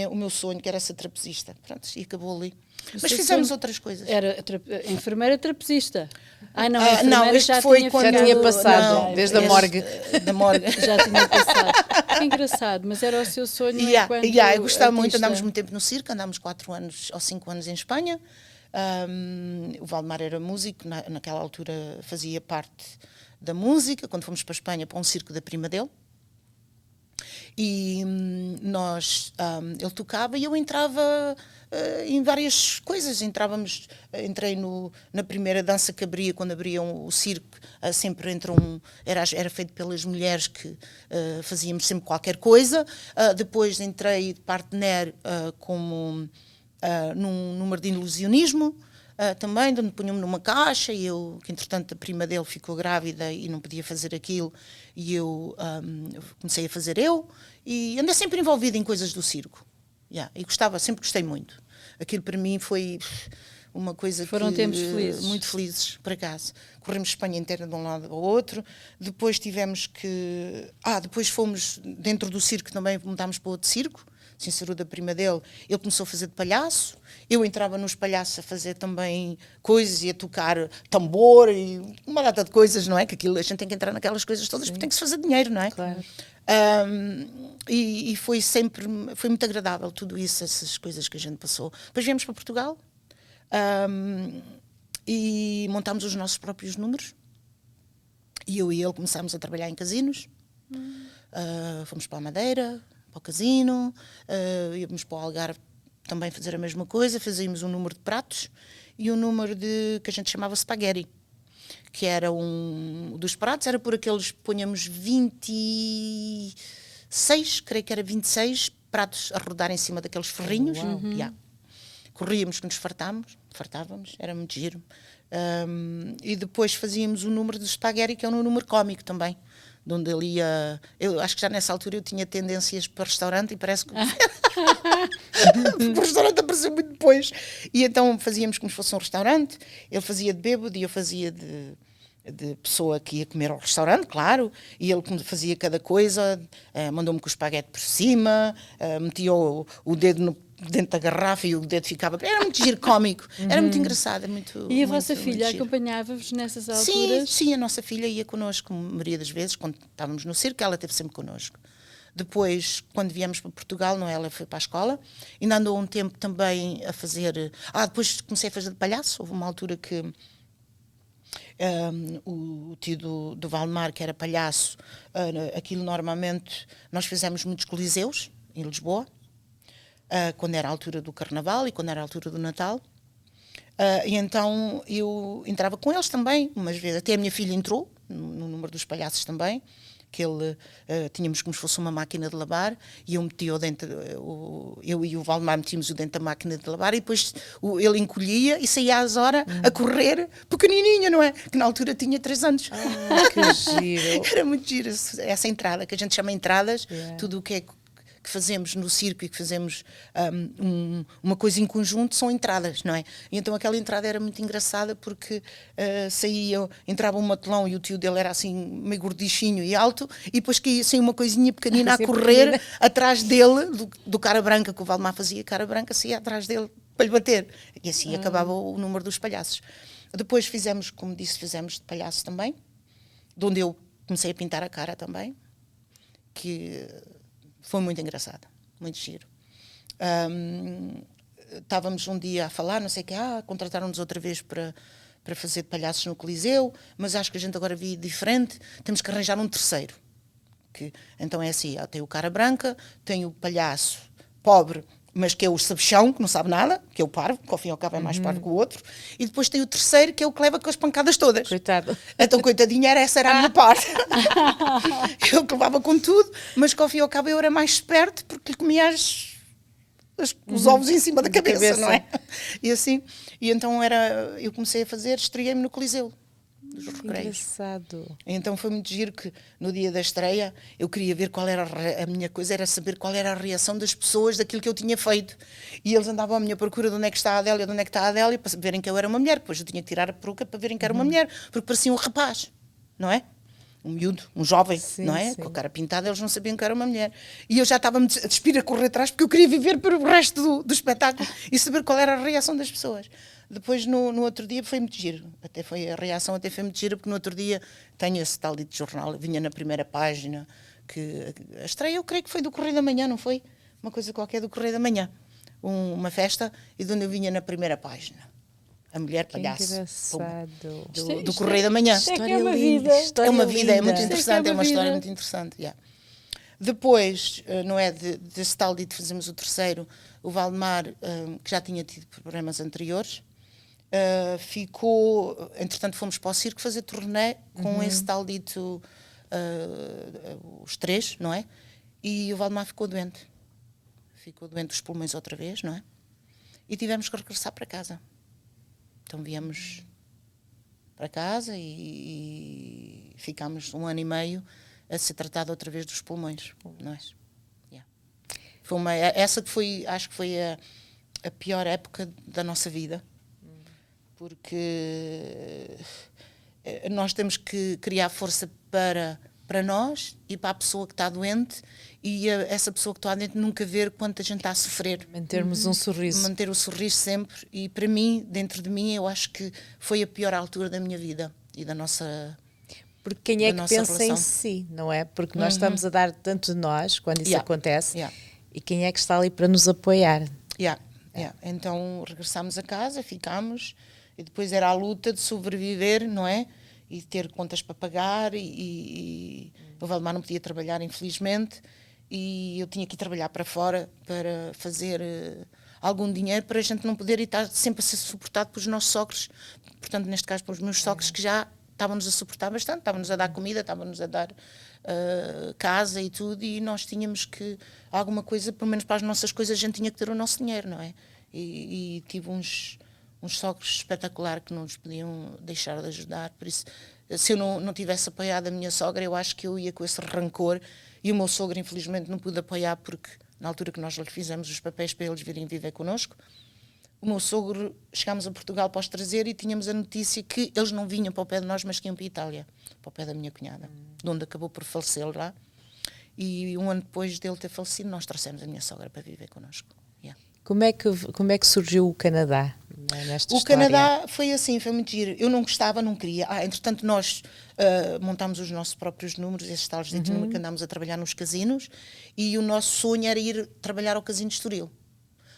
o meu sonho, que era ser trapezista. Pronto, e acabou ali. Mas fizemos outras coisas. Era enfermeira trapezista. Não, enfermeira isto foi quando já tinha passado, desde a morgue. Da morgue. Já tinha passado. Que engraçado, mas era o seu sonho enquanto eu gostava muito, artista. andámos muito tempo no circo, andámos 4 anos ou 5 anos em Espanha. O Valdemar era músico, naquela altura fazia parte da música, quando fomos para a Espanha, para um circo da prima dele. E ele tocava e eu entrava em várias coisas. Entrei na primeira dança que abria, quando abriam o circo, sempre era feito pelas mulheres que fazíamos sempre qualquer coisa. Depois entrei de partner como num número de ilusionismo. Também, onde punham-me numa caixa e que entretanto a prima dele ficou grávida e não podia fazer aquilo, e eu comecei a fazer e andei sempre envolvida em coisas do circo. E sempre gostei muito. Aquilo para mim foi uma coisa Foram tempos felizes. Muito felizes, por acaso. Corremos Espanha inteira de um lado ao outro, depois tivemos que... depois fomos, dentro do circo também mudámos para outro circo, Cícero da prima dele, ele começou a fazer de palhaço, eu entrava nos palhaços a fazer também coisas e a tocar tambor e uma data de coisas, não é? Que aquilo, a gente tem que entrar naquelas coisas todas. Sim. Porque tem que se fazer dinheiro, não é? Claro. E foi muito agradável tudo isso, essas coisas que a gente passou. Depois viemos para Portugal e montámos os nossos próprios números e eu e ele começámos a trabalhar em casinos. Fomos para a Madeira, para o casino, íamos para o Algarve também fazer a mesma coisa, fazíamos um número de pratos e um número que a gente chamava spaghetti, que era um dos pratos, era por aqueles, punhamos 26, creio que era 26 pratos a rodar em cima daqueles ferrinhos. Corríamos que nos fartávamos, era muito giro. E depois fazíamos o número de spaghetti, que é um número cómico também, de onde ele ia... Eu acho que já nessa altura eu tinha tendências para restaurante e parece que... o restaurante apareceu muito depois. E então fazíamos como se fosse um restaurante, ele fazia de bêbado e eu fazia de pessoa que ia comer ao restaurante, claro, e ele fazia cada coisa, mandou-me com o espaguete por cima, metia o dedo dentro da garrafa e o dedo ficava... Era muito giro cómico, era muito engraçado. E a vossa filha acompanhava-vos nessas alturas? Sim, a nossa filha ia connosco, a maioria das vezes, quando estávamos no circo, ela esteve sempre connosco. Depois, quando viemos para Portugal, não, ela foi para a escola, ainda andou um tempo também a fazer... depois comecei a fazer de palhaço, houve uma altura que... o tio do Valdemar, que era palhaço, aquilo normalmente, nós fizemos muitos coliseus em Lisboa, quando era a altura do Carnaval e quando era a altura do Natal, e então eu entrava com eles também, umas vezes, até a minha filha entrou no número dos palhaços também, que ele, tínhamos como se fosse uma máquina de lavar e eu metia-o dentro, eu e o Valdemar metíamos-o dentro da máquina de lavar e depois ele encolhia e saía às horas a correr, pequenininha, não é? Que na altura tinha 3 anos. Que giro! Era muito giro essa entrada, que a gente chama entradas, tudo o que é que fazemos no circo e que fazemos uma coisa em conjunto são entradas, não é? E então aquela entrada era muito engraçada porque entrava um matelão e o tio dele era assim meio gordichinho e alto e depois saía uma coisinha pequenina a correr atrás dele, do cara branca, que o Valdemar fazia cara branca, saía atrás dele para lhe bater. E assim acabava o número dos palhaços. Depois fizemos, como disse, fizemos de palhaço também, de onde eu comecei a pintar a cara também, que... foi muito engraçado, muito giro. Estávamos um dia a falar, não sei o que, contrataram-nos outra vez para fazer de palhaços no Coliseu, mas acho que a gente agora viu diferente, temos que arranjar um terceiro. Então é assim, tem o cara branca, tem o palhaço pobre, mas que é o sabichão, que não sabe nada, que é o parvo, que ao fim e ao cabo é mais parvo que o outro, e depois tem o terceiro, que é o que leva com as pancadas todas. Coitado. Então, coitadinha, essa era a minha parte. Eu que levava com tudo, mas que ao fim e ao cabo eu era mais esperto, porque lhe comia os ovos em cima da cabeça, não é? E assim, e então eu comecei a fazer, estreiei-me no Coliseu dos Recreios. Engraçado. Então foi muito giro que no dia da estreia eu queria ver qual era a minha coisa, era saber qual era a reação das pessoas daquilo que eu tinha feito. E eles andavam à minha procura de onde é que está a Adélia, de onde é que está a Adélia, para verem que eu era uma mulher. Depois eu tinha que tirar a peruca para verem que era uma mulher, porque parecia um rapaz, não é? Um miúdo, um jovem, sim, não é? Sim. Com a cara pintada, eles não sabiam que era uma mulher. E eu já estava-me a despir, a correr atrás, porque eu queria viver para o resto do espetáculo e saber qual era a reação das pessoas. Depois, no outro dia, foi muito giro. A reação até foi muito gira, porque no outro dia tenho esse tal dito jornal, vinha na primeira página, que a estreia, eu creio que foi do Correio da Manhã, não foi? Uma coisa qualquer do Correio da Manhã. Uma festa, e de onde eu vinha na primeira página. A mulher palhaço. Engraçado. Do Correio da Manhã. Isto é que é uma vida. É uma vida, é muito Isto é interessante, que é é uma uma história vida. muito interessante. Yeah. Depois, não é, desse tal dito fazemos o terceiro, o Valdemar, que já tinha tido problemas anteriores, ficou, entretanto fomos para o circo fazer turnê com esse tal dito, os três, não é? E o Valdemar ficou doente dos pulmões outra vez, não é? E tivemos que regressar para casa. Então viemos para casa e ficámos 1 ano e meio a ser tratado outra vez dos pulmões, não é? Yeah. Essa que foi, acho que foi a pior época da nossa vida, porque nós temos que criar força para nós e para a pessoa que está doente, e essa pessoa que está dentro nunca ver quanta gente está a sofrer. Mantermos um sorriso. Manter o sorriso sempre, e para mim, dentro de mim, eu acho que foi a pior altura da minha vida e da nossa... Porque quem é que pensa relação. em si, não é? Porque nós estamos a dar tanto de nós quando isso acontece, e quem é que está ali para nos apoiar? Então regressámos a casa, ficámos, e depois era a luta de sobreviver, não é? E ter contas para pagar, e o Valdemar não podia trabalhar, infelizmente, e eu tinha que ir trabalhar para fora para fazer algum dinheiro, para a gente não poder estar sempre a ser suportado pelos nossos sogros, portanto, neste caso, pelos meus sogros, que já estavam-nos a suportar bastante, estavam-nos a dar comida, estavam-nos a dar casa e tudo, e nós tínhamos que, alguma coisa, pelo menos para as nossas coisas, a gente tinha que ter o nosso dinheiro, não é? E tive uns sogros espetaculares que não nos podiam deixar de ajudar, por isso, se eu não tivesse apoiado a minha sogra, eu acho que eu ia com esse rancor, e o meu sogro, infelizmente, não pude apoiar, porque na altura que nós lhe fizemos os papéis para eles virem viver connosco, o meu sogro, chegámos a Portugal para os trazer e tínhamos a notícia que eles não vinham para o pé de nós, mas que iam para a Itália, para o pé da minha cunhada, de onde acabou por falecer lá. E 1 ano depois dele ter falecido, nós trouxemos a minha sogra para viver connosco. Yeah. Como é que surgiu o Canadá nesta O história? Canadá foi assim, foi muito giro. Eu não gostava, não queria. Entretanto, nós montámos os nossos próprios números, esses tais de número que andámos a trabalhar nos casinos, e o nosso sonho era ir trabalhar ao Casino de Estoril.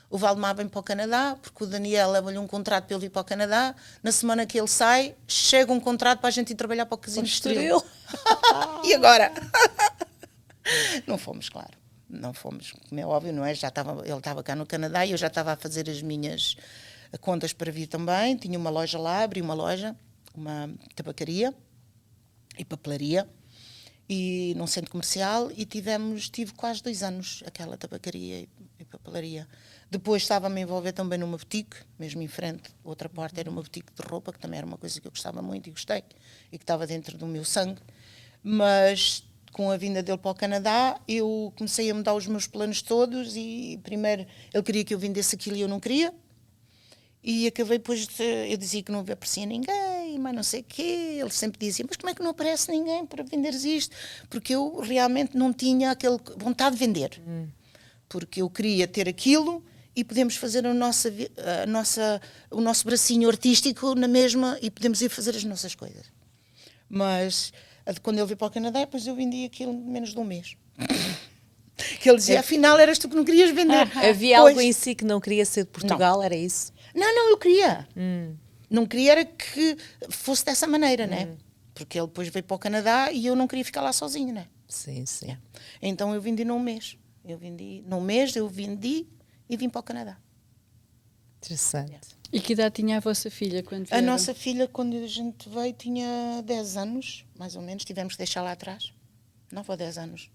O Valdemar vem para o Canadá, porque o Daniel leva-lhe um contrato para ele vir para o Canadá. Na semana que ele sai, chega um contrato para a gente ir trabalhar para o Casino de Estoril. E agora? Não fomos, claro. Não fomos, como é óbvio, não é? Ele estava cá no Canadá e eu já estava a fazer as minhas contas para vir também. Tinha uma loja lá, abri uma loja, uma tabacaria e papelaria, e num centro comercial, e tive quase 2 anos aquela tabacaria e papelaria. Depois estava-me a envolver também numa boutique, mesmo em frente, outra porta era uma boutique de roupa, que também era uma coisa que eu gostava muito e gostei, e que estava dentro do meu sangue. Mas com a vinda dele para o Canadá, eu comecei a mudar os meus planos todos, e primeiro ele queria que eu vendesse aquilo e eu não queria, e acabei depois, eu dizia que não aparecia ninguém, mas não sei o quê, ele sempre dizia, mas como é que não aparece ninguém para venderes isto? Porque eu realmente não tinha aquela vontade de vender, porque eu queria ter aquilo e podemos fazer o nosso bracinho artístico na mesma, e podemos ir fazer as nossas coisas. Mas quando ele veio para o Canadá, depois eu vendi aquilo em menos de 1 mês. Que ele dizia, afinal eras tu que não querias vender. Havia algo em si que não queria ser de Portugal, não. Era isso? Não, eu queria. Não queria era que fosse dessa maneira, né? Porque ele depois veio para o Canadá e eu não queria ficar lá sozinha, né? Sim. Então eu vendi num mês. Eu vendi e vim para o Canadá. Interessante. E que idade tinha a vossa filha quando vieram? A nossa filha, quando a gente veio, tinha 10 anos, mais ou menos. Tivemos de deixar lá atrás. 9 ou 10 anos.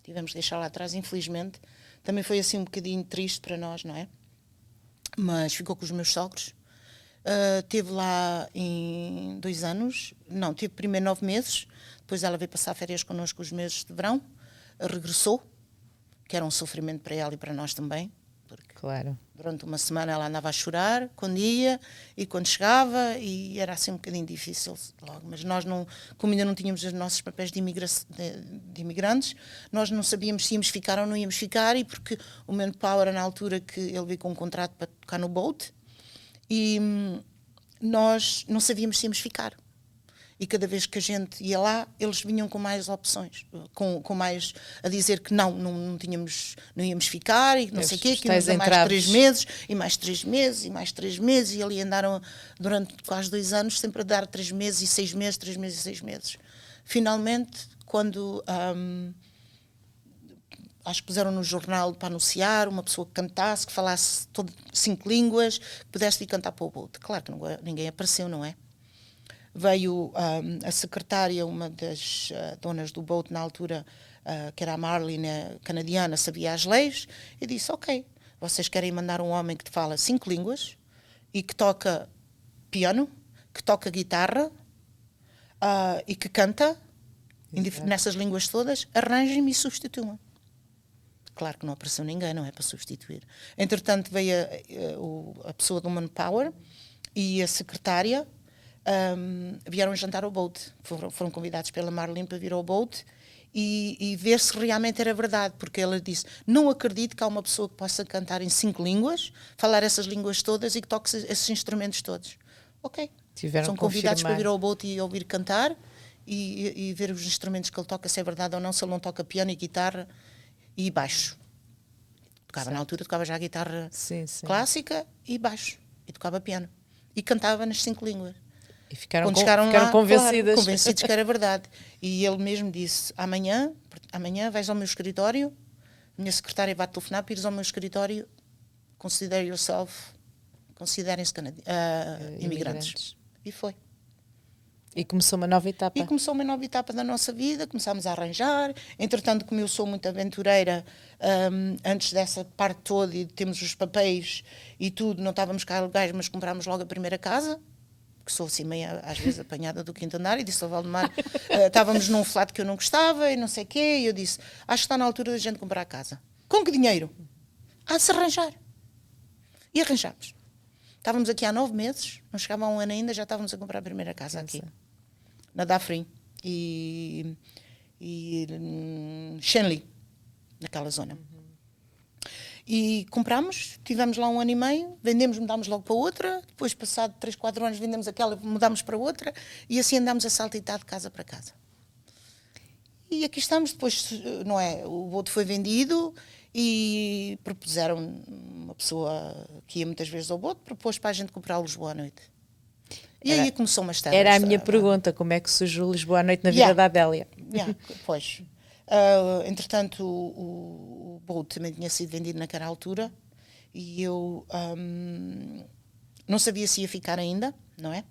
Tivemos de deixar lá atrás, infelizmente. Também foi assim um bocadinho triste para nós, não é? Mas ficou com os meus sogros. Teve lá em 2 anos. Não, teve primeiro 9 meses. Depois ela veio passar férias connosco os meses de verão. Regressou, que era um sofrimento para ela e para nós também. Porque Claro. durante uma semana ela andava a chorar quando ia e quando chegava, e era assim um bocadinho difícil logo. Mas nós, não, como ainda não tínhamos os nossos papéis de imigrantes, nós não sabíamos se íamos ficar ou não íamos ficar, e porque o Manpower, na altura que ele veio com um contrato para tocar no boat, e nós não sabíamos se íamos ficar. E cada vez que a gente ia lá, eles vinham com mais opções, com mais a dizer que não íamos ficar, e não sei o quê, que íamos a mais 3 meses, e mais 3 meses, e mais 3 meses, e ali andaram durante quase 2 anos, sempre a dar 3 meses e 6 meses, 3 meses e 6 meses. Finalmente, quando acho que puseram no jornal para anunciar uma pessoa que cantasse, que falasse 5 línguas, que pudesse vir cantar para o boat. Claro que ninguém apareceu, não é? Veio a secretária, uma das donas do boat na altura, que era a Marlene, canadiana, sabia as leis, e disse, ok, vocês querem mandar um homem que fala 5 línguas e que toca piano, que toca guitarra e que canta nessas línguas todas, arranjem-me e substituam. Claro que não apareceu ninguém, não é para substituir. Entretanto, veio a pessoa do Manpower e a secretária, vieram jantar ao boat. Foram convidados pela Marlene para vir ao boat e ver se realmente era verdade, porque ela disse, não acredito que há uma pessoa que possa cantar em 5 línguas, falar essas línguas todas e que toque esses instrumentos todos. Ok. São convidados para vir ao boat e ouvir cantar e ver os instrumentos que ele toca, se é verdade ou não, se ele não toca piano e guitarra e baixo. Tocava na altura, tocava já a guitarra clássica e baixo. E tocava piano. E cantava nas 5 línguas. E ficaram lá, convencidas. Claro, convencidos que era verdade. E ele mesmo disse, amanhã vais ao meu escritório, a minha secretária vai telefonar para ires ao meu escritório, considerem-se imigrantes. E foi. E começou uma nova etapa. E começou uma nova etapa da nossa vida, começámos a arranjar. Entretanto, como eu sou muito aventureira, antes dessa parte toda e temos os papéis e tudo, não estávamos cá legais, mas comprámos logo a primeira casa, que sou assim meio, às vezes, apanhada do quinto andar, e disse ao Valdemar, estávamos num flat que eu não gostava e não sei o quê, e eu disse, acho que está na altura da gente comprar a casa. Com que dinheiro? Há de se arranjar. E arranjámos. Estávamos aqui há 9 meses, não chegava a 1 ano ainda, já estávamos a comprar a primeira casa aqui. Na Dafrim e Shenley, naquela zona. E comprámos, tivemos lá 1 ano e meio, vendemos, mudámos logo para outra, depois, passado 3, 4 anos, vendemos aquela, mudámos para outra, e assim andámos a saltitar de casa para casa. E aqui estamos, depois, não é, o boat foi vendido e propuseram, uma pessoa que ia muitas vezes ao boat, propôs para a gente comprar o Lisboa à noite. E aí começou uma história. Era a minha pergunta, como é que surgiu Lisboa à noite na vida da Adélia? Pois. Entretanto, o boat também tinha sido vendido naquela altura e eu não sabia se ia ficar ainda, não é?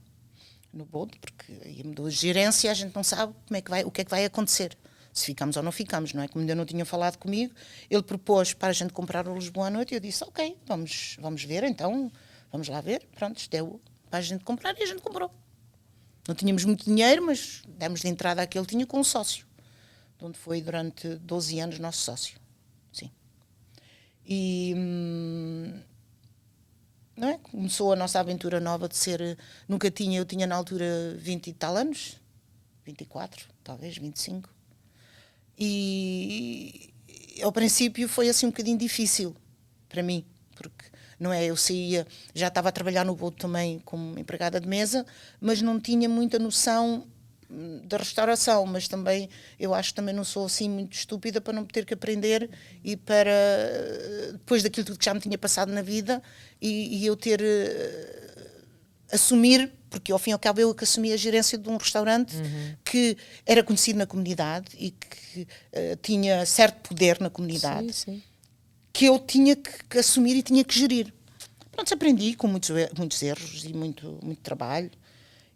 No boat, porque aí mudou a gerência, a gente não sabe o que é que vai acontecer. Se ficamos ou não ficamos, não é? Como ainda não tinham falado comigo, ele propôs para a gente comprar o Lisboa à noite e eu disse, ok, vamos ver então, vamos lá ver. Pronto, deu para a gente comprar e a gente comprou. Não tínhamos muito dinheiro, mas demos de entrada àquele tinha com um sócio, onde foi durante 12 anos nosso sócio. Sim. E não é? Começou a nossa aventura nova de ser, eu tinha na altura 20 e tal anos, 24, talvez 25. E ao princípio foi assim um bocadinho difícil para mim, porque não é, eu saía, já estava a trabalhar no boat também como empregada de mesa, mas não tinha muita noção da restauração, mas também, eu acho que também não sou assim muito estúpida para não ter que aprender e para, depois daquilo tudo que já me tinha passado na vida, e eu ter, assumir, porque ao fim e ao cabo eu que assumi a gerência de um restaurante que era conhecido na comunidade e que tinha certo poder na comunidade. Sim. que eu tinha que assumir e tinha que gerir. Pronto, aprendi com muitos erros e muito trabalho,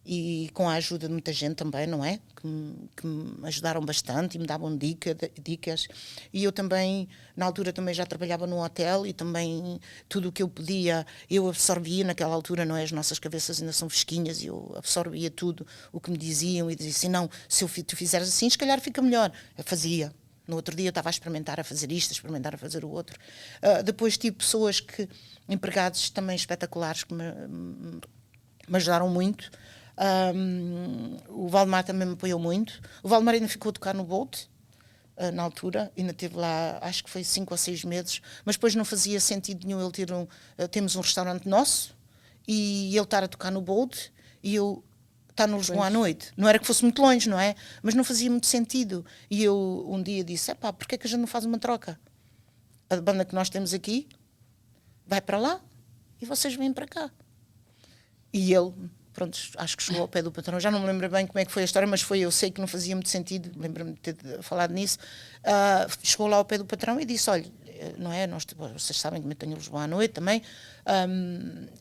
e com a ajuda de muita gente também, não é? Que me ajudaram bastante e me davam dicas. E eu também, na altura, também já trabalhava num hotel, e também tudo o que eu podia, eu absorvia naquela altura, não é? As nossas cabeças ainda são fresquinhas, e eu absorvia tudo o que me diziam e dizia assim, não, se tu fizeres assim, se calhar fica melhor. Eu fazia. No outro dia eu estava a experimentar a fazer isto, a experimentar a fazer o outro. Depois tive pessoas empregados também espetaculares, que me ajudaram muito. O Valdemar também me apoiou muito. O Valdemar ainda ficou a tocar no Bolt, na altura, ainda esteve lá, acho que foi 5 ou 6 meses, mas depois não fazia sentido nenhum ele ter temos um restaurante nosso, e ele estar a tocar no Bolt e eu estar no Lisboa à noite. Não era que fosse muito longe, não é? Mas não fazia muito sentido. E eu um dia disse, porque é que a gente não faz uma troca? A banda que nós temos aqui vai para lá e vocês vêm para cá. E ele, pronto, acho que chegou ao pé do patrão, já não me lembro bem como é que foi a história, mas eu sei que não fazia muito sentido, lembro-me de ter falado nisso. Chegou lá ao pé do patrão e disse, olha, não é, vocês sabem que eu tenho Lisboa à noite também,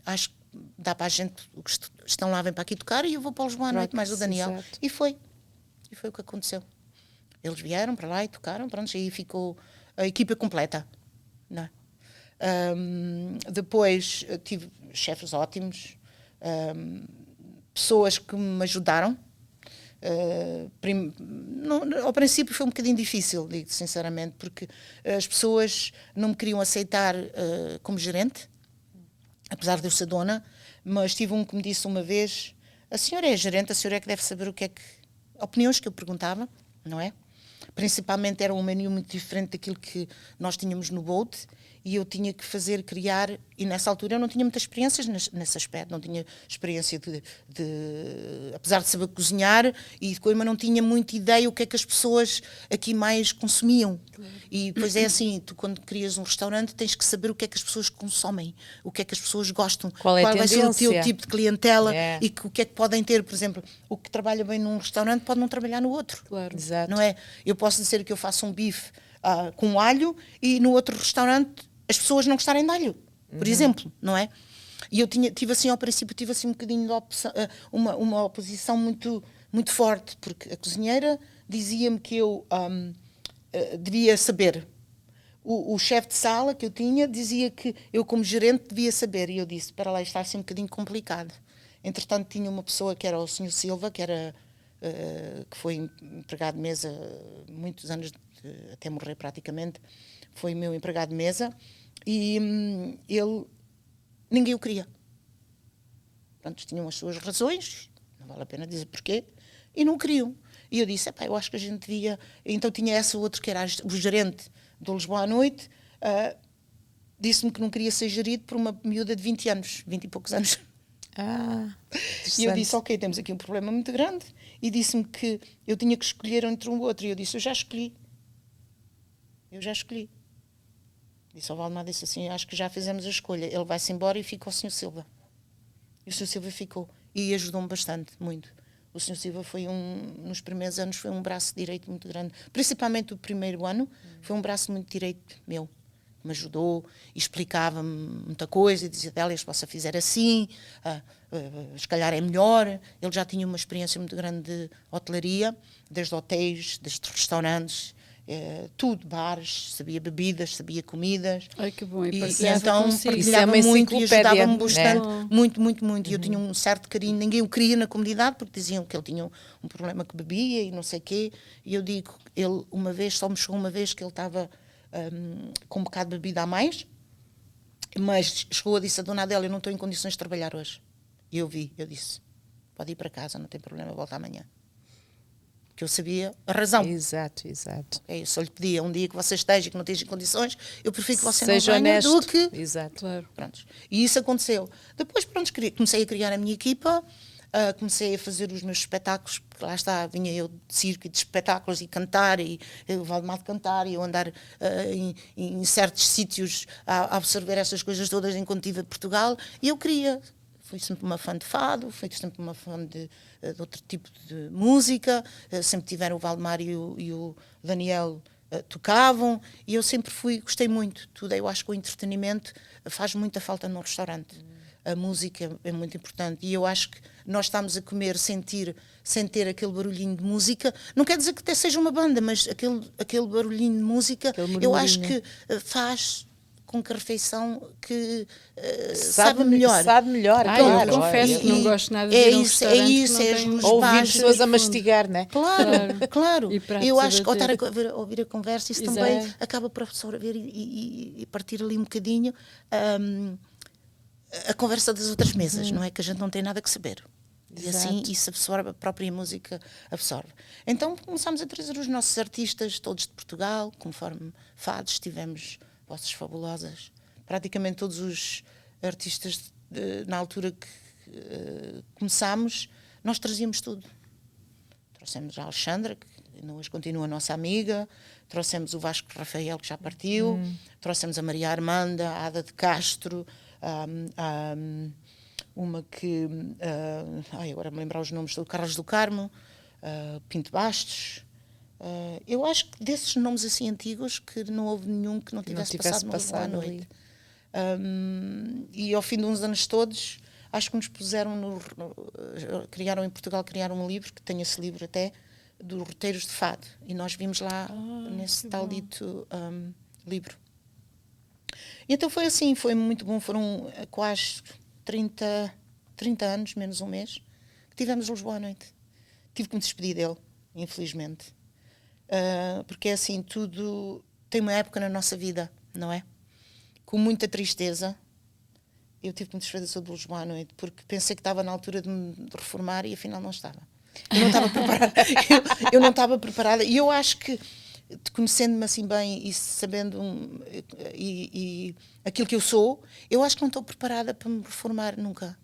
acho que dá para a gente, os que estão lá vêm para aqui tocar, e eu vou para Lisboa à noite, mais o Daniel. Exato. E foi o que aconteceu. Eles vieram para lá e tocaram, pronto, e aí ficou a equipa completa, não é? Depois tive chefes ótimos, pessoas que me ajudaram. Ao princípio foi um bocadinho difícil, digo sinceramente, porque as pessoas não me queriam aceitar como gerente, apesar de eu ser dona, mas tive um que me disse uma vez, a senhora é gerente, a senhora é que deve saber o que é que... Opiniões que eu perguntava, não é? Principalmente era um menu muito diferente daquilo que nós tínhamos no Bolt, e eu tinha que criar, e nessa altura eu não tinha muitas experiências nesse aspecto, não tinha experiência apesar de saber cozinhar e de coisa, mas não tinha muita ideia o que é que as pessoas aqui mais consumiam. E depois é assim, tu quando crias um restaurante tens que saber o que é que as pessoas consomem, o que é que as pessoas gostam, qual vai ser o teu tipo de clientela, Yeah. e o que é que podem ter, por exemplo, o que trabalha bem num restaurante pode não trabalhar no outro. Claro. Exato. Não é? Eu posso dizer que eu faço um bife com alho, e no outro restaurante as pessoas não gostarem de alho, por exemplo, não é? E eu tive assim, ao princípio, um bocadinho de uma oposição muito, muito forte, porque a cozinheira dizia-me que eu devia saber. O chefe de sala que eu tinha dizia que eu, como gerente, devia saber. E eu disse, espera lá, isto está assim um bocadinho complicado. Entretanto, tinha uma pessoa que era o Sr. Silva, que foi empregado de mesa muitos anos, até morrer praticamente, foi meu empregado de mesa, e ninguém o queria. Pronto, tinham as suas razões, não vale a pena dizer porquê, e não o queriam. E eu disse, eu acho que a gente devia... Então tinha essa outra, que era o gerente do Lisboa à noite, disse-me que não queria ser gerido por uma miúda de 20 anos, 20 e poucos anos. E eu disse, ok, temos aqui um problema muito grande, e disse-me que eu tinha que escolher entre um ou outro, e eu disse, eu já escolhi. Disse ao Valdemar, disse assim, acho que já fizemos a escolha, ele vai-se embora e fica o Sr. Silva. E o Sr. Silva ficou, e ajudou-me bastante, muito. O Sr. Silva nos primeiros anos, foi um braço direito muito grande, principalmente o primeiro ano, foi um braço muito direito meu. Me ajudou e explicava-me muita coisa, e dizia, Délia, se você fizer assim, se calhar é melhor. Ele já tinha uma experiência muito grande de hotelaria, desde hotéis, desde restaurantes, tudo, bares, sabia bebidas, sabia comidas. Ai, que bom. E partilhava então consigo. partilhava muito e ajudava-me bastante, né? muito. E eu tinha um certo carinho, ninguém o queria na comunidade, porque diziam que ele tinha um problema que bebia e não sei o quê. E eu digo, ele só me chegou uma vez que ele estava com um bocado de bebida a mais, mas chegou e disse a dona Adélia, eu não estou em condições de trabalhar hoje. E eu disse, pode ir para casa, não tem problema, volta amanhã. Que eu sabia a razão. Exato. Eu só lhe pedia um dia que você esteja e que não esteja em condições, eu prefiro que você Seja não venha honesto. do que... Exato. Claro. Pronto. E isso aconteceu. Depois, pronto, comecei a criar a minha equipa, comecei a fazer os meus espetáculos, porque lá está, vinha eu de circo e de espetáculos e cantar, e o Valdemar de cantar, e eu andar em certos sítios a observar essas coisas todas enquanto estive em Portugal, e eu queria. Fui sempre uma fã de fado, fui sempre uma fã de outro tipo de música, sempre tiveram o Valdemar e o Daniel tocavam, e eu sempre gostei muito. Tudo, eu acho que o entretenimento faz muita falta no restaurante. A música é muito importante, e eu acho que nós estamos a comer sem ter aquele barulhinho de música. Não quer dizer que até seja uma banda, mas aquele barulhinho de música, eu acho que faz com que a refeição sabe melhor. Sabe melhor, claro. Eu confesso que não gosto nada de ir a um restaurante ouvir pessoas a mastigar, né? Claro. Eu acho que ao estar a ouvir a conversa, isso também acaba por absorver e partir ali um bocadinho a conversa das outras mesas, não é? Que a gente não tem nada que saber. E assim isso absorve, a própria música absorve. Então começámos a trazer os nossos artistas, todos de Portugal, conforme fados, tivemos Vozes Fabulosas. Praticamente todos os artistas, na altura que começámos, nós trazíamos tudo. Trouxemos a Alexandra, que ainda hoje continua a nossa amiga, trouxemos o Vasco Rafael, que já partiu, trouxemos a Maria Armanda, a Ada de Castro, uma que... agora me lembrar os nomes do Carlos do Carmo, Pinto Bastos... eu acho que desses nomes assim antigos que não houve nenhum que não tivesse passado no Lisboa à noite. E ao fim de uns anos todos, acho que nos puseram criaram em Portugal, criaram um livro, que tem esse livro até, dos roteiros de fado. E nós vimos lá nesse tal dito livro. E então foi assim, foi muito bom. Foram quase 30 anos, menos um mês, que tivemos Lisboa à noite. Tive que me despedir dele, infelizmente. Porque é assim, tudo tem uma época na nossa vida, não é? Com muita tristeza, eu tive que me desfazer de Lisboa à noite, porque pensei que estava na altura de me reformar e afinal não estava. Eu não estava preparada. Eu não estava preparada. E eu acho que, conhecendo-me assim bem e sabendo e aquilo que eu sou, eu acho que não estou preparada para me reformar nunca.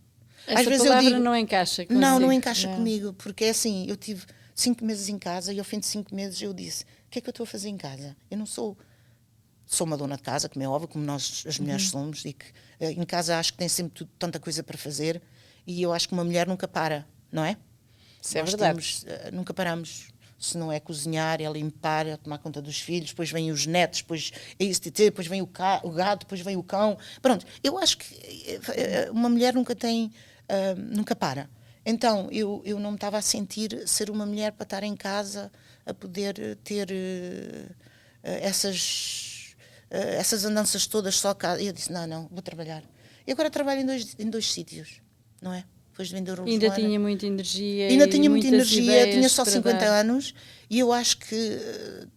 Essa às vezes palavra eu digo, não encaixa consigo. Não encaixa comigo, porque é assim, eu tive 5 meses em casa e ao fim de 5 meses eu disse, o que é que eu estou a fazer em casa? Eu não sou uma dona de casa, como é óbvio, como nós as mulheres somos, e que em casa acho que tem sempre tanta coisa para fazer, e eu acho que uma mulher nunca para, não é? Isso é verdade. Nunca paramos. Se não é cozinhar, é limpar, é tomar conta dos filhos, depois vêm os netos, depois é isso, depois vem o gato, depois vem o cão. Pronto, eu acho que uma mulher nunca para. Então, eu não me estava a sentir ser uma mulher para estar em casa, a poder ter essas andanças todas só cá. E eu disse, não, vou trabalhar. E agora trabalho em dois sítios, não é? Depois de vender o Ainda tinha muita energia. Ainda tinha muita energia, tinha só 50 anos, e eu acho que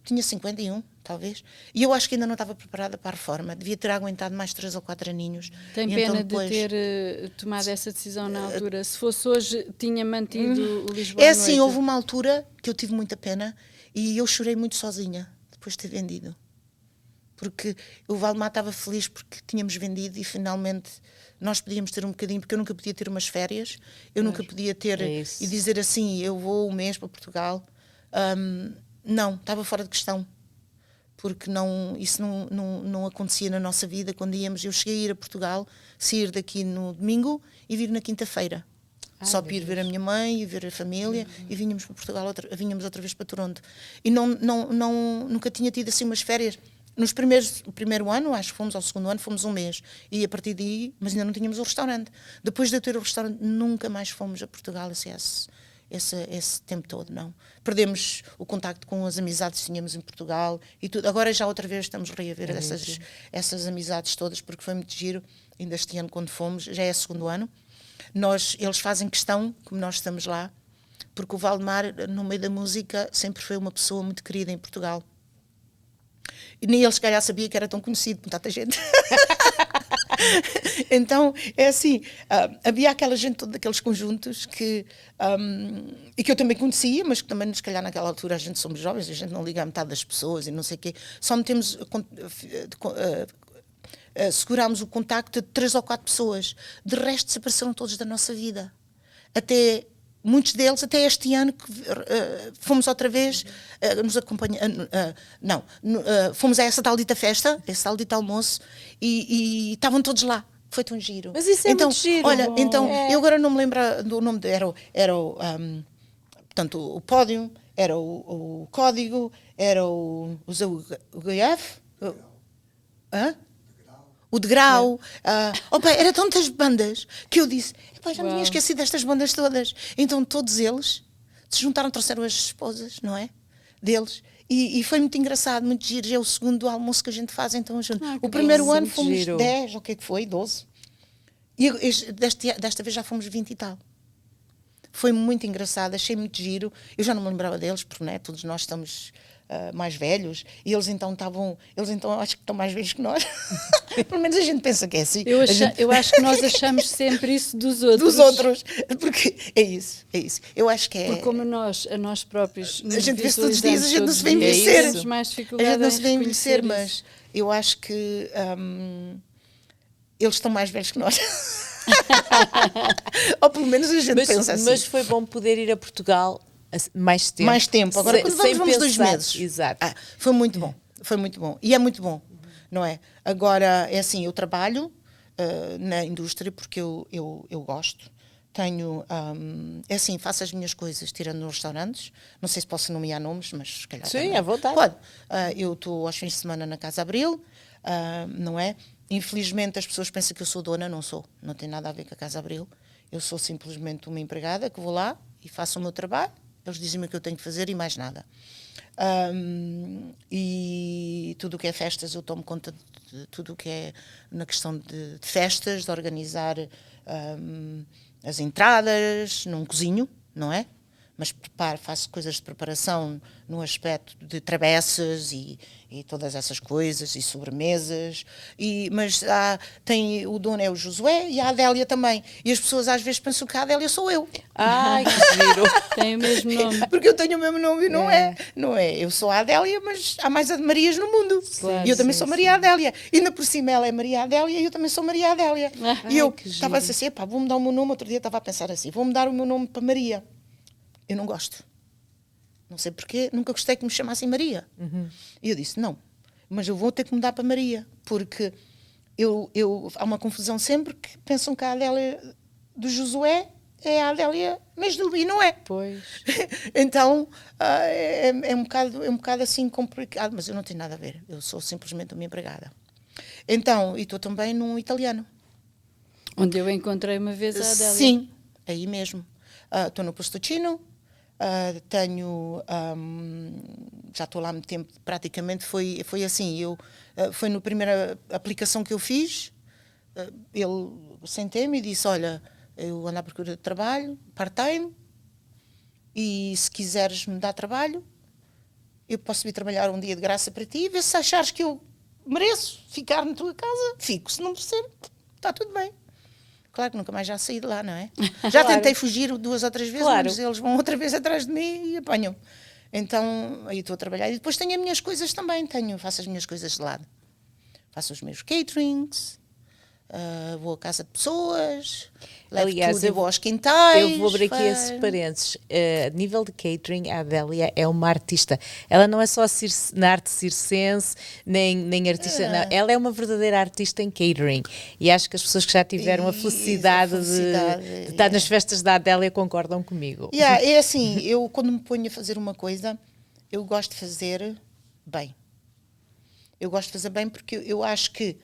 tinha 51, talvez, e eu acho que ainda não estava preparada para a reforma. Devia ter aguentado mais 3 ou 4 aninhos. Tem pena então depois... de ter tomado essa decisão na altura. Se fosse hoje, tinha mantido o Lisboa à noite. Assim, houve uma altura que eu tive muita pena e eu chorei muito sozinha depois de ter vendido. Porque o Valdemar estava feliz porque tínhamos vendido e finalmente nós podíamos ter um bocadinho, porque eu nunca podia ter umas férias, eu nunca podia ter e dizer assim, eu vou um mês para Portugal. Não, estava fora de questão. Porque isso não acontecia na nossa vida. Quando íamos, eu cheguei a ir a Portugal, sair daqui no domingo e vir na quinta-feira. Só para ir ver a minha mãe e ver a família, e vínhamos para Portugal, vínhamos outra vez para Toronto. E nunca tinha tido assim umas férias. O primeiro ano, acho que fomos, ao segundo ano, fomos um mês. E a partir daí, mas ainda não tínhamos o restaurante. Depois de eu ter o restaurante, nunca mais fomos a Portugal esse tempo todo, não. Perdemos o contacto com as amizades que tínhamos em Portugal e tudo. Agora já outra vez estamos a reaver essas amizades todas, porque foi muito giro. Ainda este ano, quando fomos, já é o segundo ano, eles fazem questão, como nós estamos lá, porque o Valdemar, no meio da música, sempre foi uma pessoa muito querida em Portugal. E nem ele, se calhar, sabia que era tão conhecido por tanta gente. Então, é assim, havia aquela gente, todos aqueles conjuntos e que eu também conhecia, mas que também, se calhar, naquela altura, a gente somos jovens, a gente não liga a metade das pessoas e não sei o quê. Só metemos, segurámos o contacto de 3 ou 4 pessoas. De resto, desapareceram todos da nossa vida. Muitos deles, até este ano, que fomos outra vez, nos acompanhar. Fomos a essa tal dita festa, esse tal dito almoço, e estavam todos lá. Foi tão giro. Mas isso é muito giro. Olha, eu agora não me lembro do nome, portanto, o pódio, era o Código, era o GF, hã? O Degrau, era tantas bandas que eu disse, já me tinha esquecido destas bandas todas. Então todos eles se juntaram, trouxeram as esposas, não é? Deles. E foi muito engraçado, muito giro. Já é o segundo almoço que a gente faz, então o primeiro ano fomos giro. 10, o que é que foi? 12. E desta vez já fomos 20 e tal. Foi muito engraçado, achei muito giro. Eu já não me lembrava deles, porque né, todos nós estamos mais velhos, e eles então acho que estão mais velhos que nós. Pelo menos a gente pensa que é assim. Eu acho que nós achamos sempre isso dos outros. Dos outros, porque é isso. Eu acho que é... Porque como a nós próprios a gente vê-se todos os dias, a gente não se vê envelhecer. Temos mais dificuldade a gente não se vê envelhecer, isso. mas eu acho que eles estão mais velhos que nós. Ou pelo menos a gente pensa assim. Mas foi bom poder ir a Portugal mais tempo. Mais tempo. Agora quando vamos pensar, 2 meses. Exato. Foi muito bom. Foi muito bom. E é muito bom, não é? Agora, é assim, eu trabalho na indústria porque eu gosto. Tenho, é assim, faço as minhas coisas tirando nos restaurantes. Não sei se posso nomear nomes, mas se calhar sim, também. à vontade. Pode. Eu estou aos fins de semana na Casa Abril, não é? Infelizmente as pessoas pensam que eu sou dona, não sou. Não tem nada a ver com a Casa Abril. Eu sou simplesmente uma empregada que vou lá e faço o meu trabalho. Eles dizem-me o que eu tenho que fazer e mais nada. E tudo o que é festas, eu tomo conta de tudo o que é na questão de festas, de organizar as entradas, não cozinho, não é? Mas faço coisas de preparação no aspecto de travessas e todas essas coisas, e sobremesas. Mas o dono é o Josué e a Adélia também. E as pessoas às vezes pensam que a Adélia sou eu. Ai, que giro! Tem o mesmo nome. Porque eu tenho o mesmo nome e não é. Não é. Eu sou a Adélia, mas há mais a de Marias no mundo. Claro, e eu também sim, sou Maria Adélia. E ainda por cima ela é Maria Adélia e eu também sou Maria Adélia. E eu estava assim, vou mudar o meu nome. Outro dia estava a pensar assim, vou mudar o meu nome para Maria. Eu não gosto. Não sei porquê, nunca gostei que me chamassem Maria. E eu disse, não, mas eu vou ter que mudar para Maria, porque há uma confusão sempre que pensam que a Adélia do Josué é a Adélia mesmo e não é. Pois. Então, é um bocado assim complicado, mas eu não tenho nada a ver, eu sou simplesmente uma empregada. Então, e estou também num italiano. Onde eu encontrei uma vez a Adélia. Sim, aí mesmo. Estou no Postocino. Já estou lá há muito tempo, praticamente foi assim, foi na primeira aplicação que eu fiz, ele sentei-me e disse, olha, eu ando à procura de trabalho, part-time, e se quiseres me dar trabalho, eu posso vir trabalhar um dia de graça para ti, e ver se achares que eu mereço ficar na tua casa, fico, se não percebo, está tudo bem. Claro que nunca mais já saí de lá, não é? Já tentei fugir 2 ou 3 vezes, mas eles vão outra vez atrás de mim e apanham. Então, aí estou a trabalhar. E depois tenho as minhas coisas também, faço as minhas coisas de lado. Faço os meus caterings, vou à casa de pessoas, levo tudo e vou aos quintais. Eu vou abrir aqui esse parênteses. A nível de catering, a Adélia é uma artista. Ela não é só na arte circense, nem artista. Não, ela é uma verdadeira artista em catering. E acho que as pessoas que já tiveram a felicidade de estar nas festas da Adélia concordam comigo. É assim, eu quando me ponho a fazer uma coisa, eu gosto de fazer bem. Eu gosto de fazer bem porque eu acho que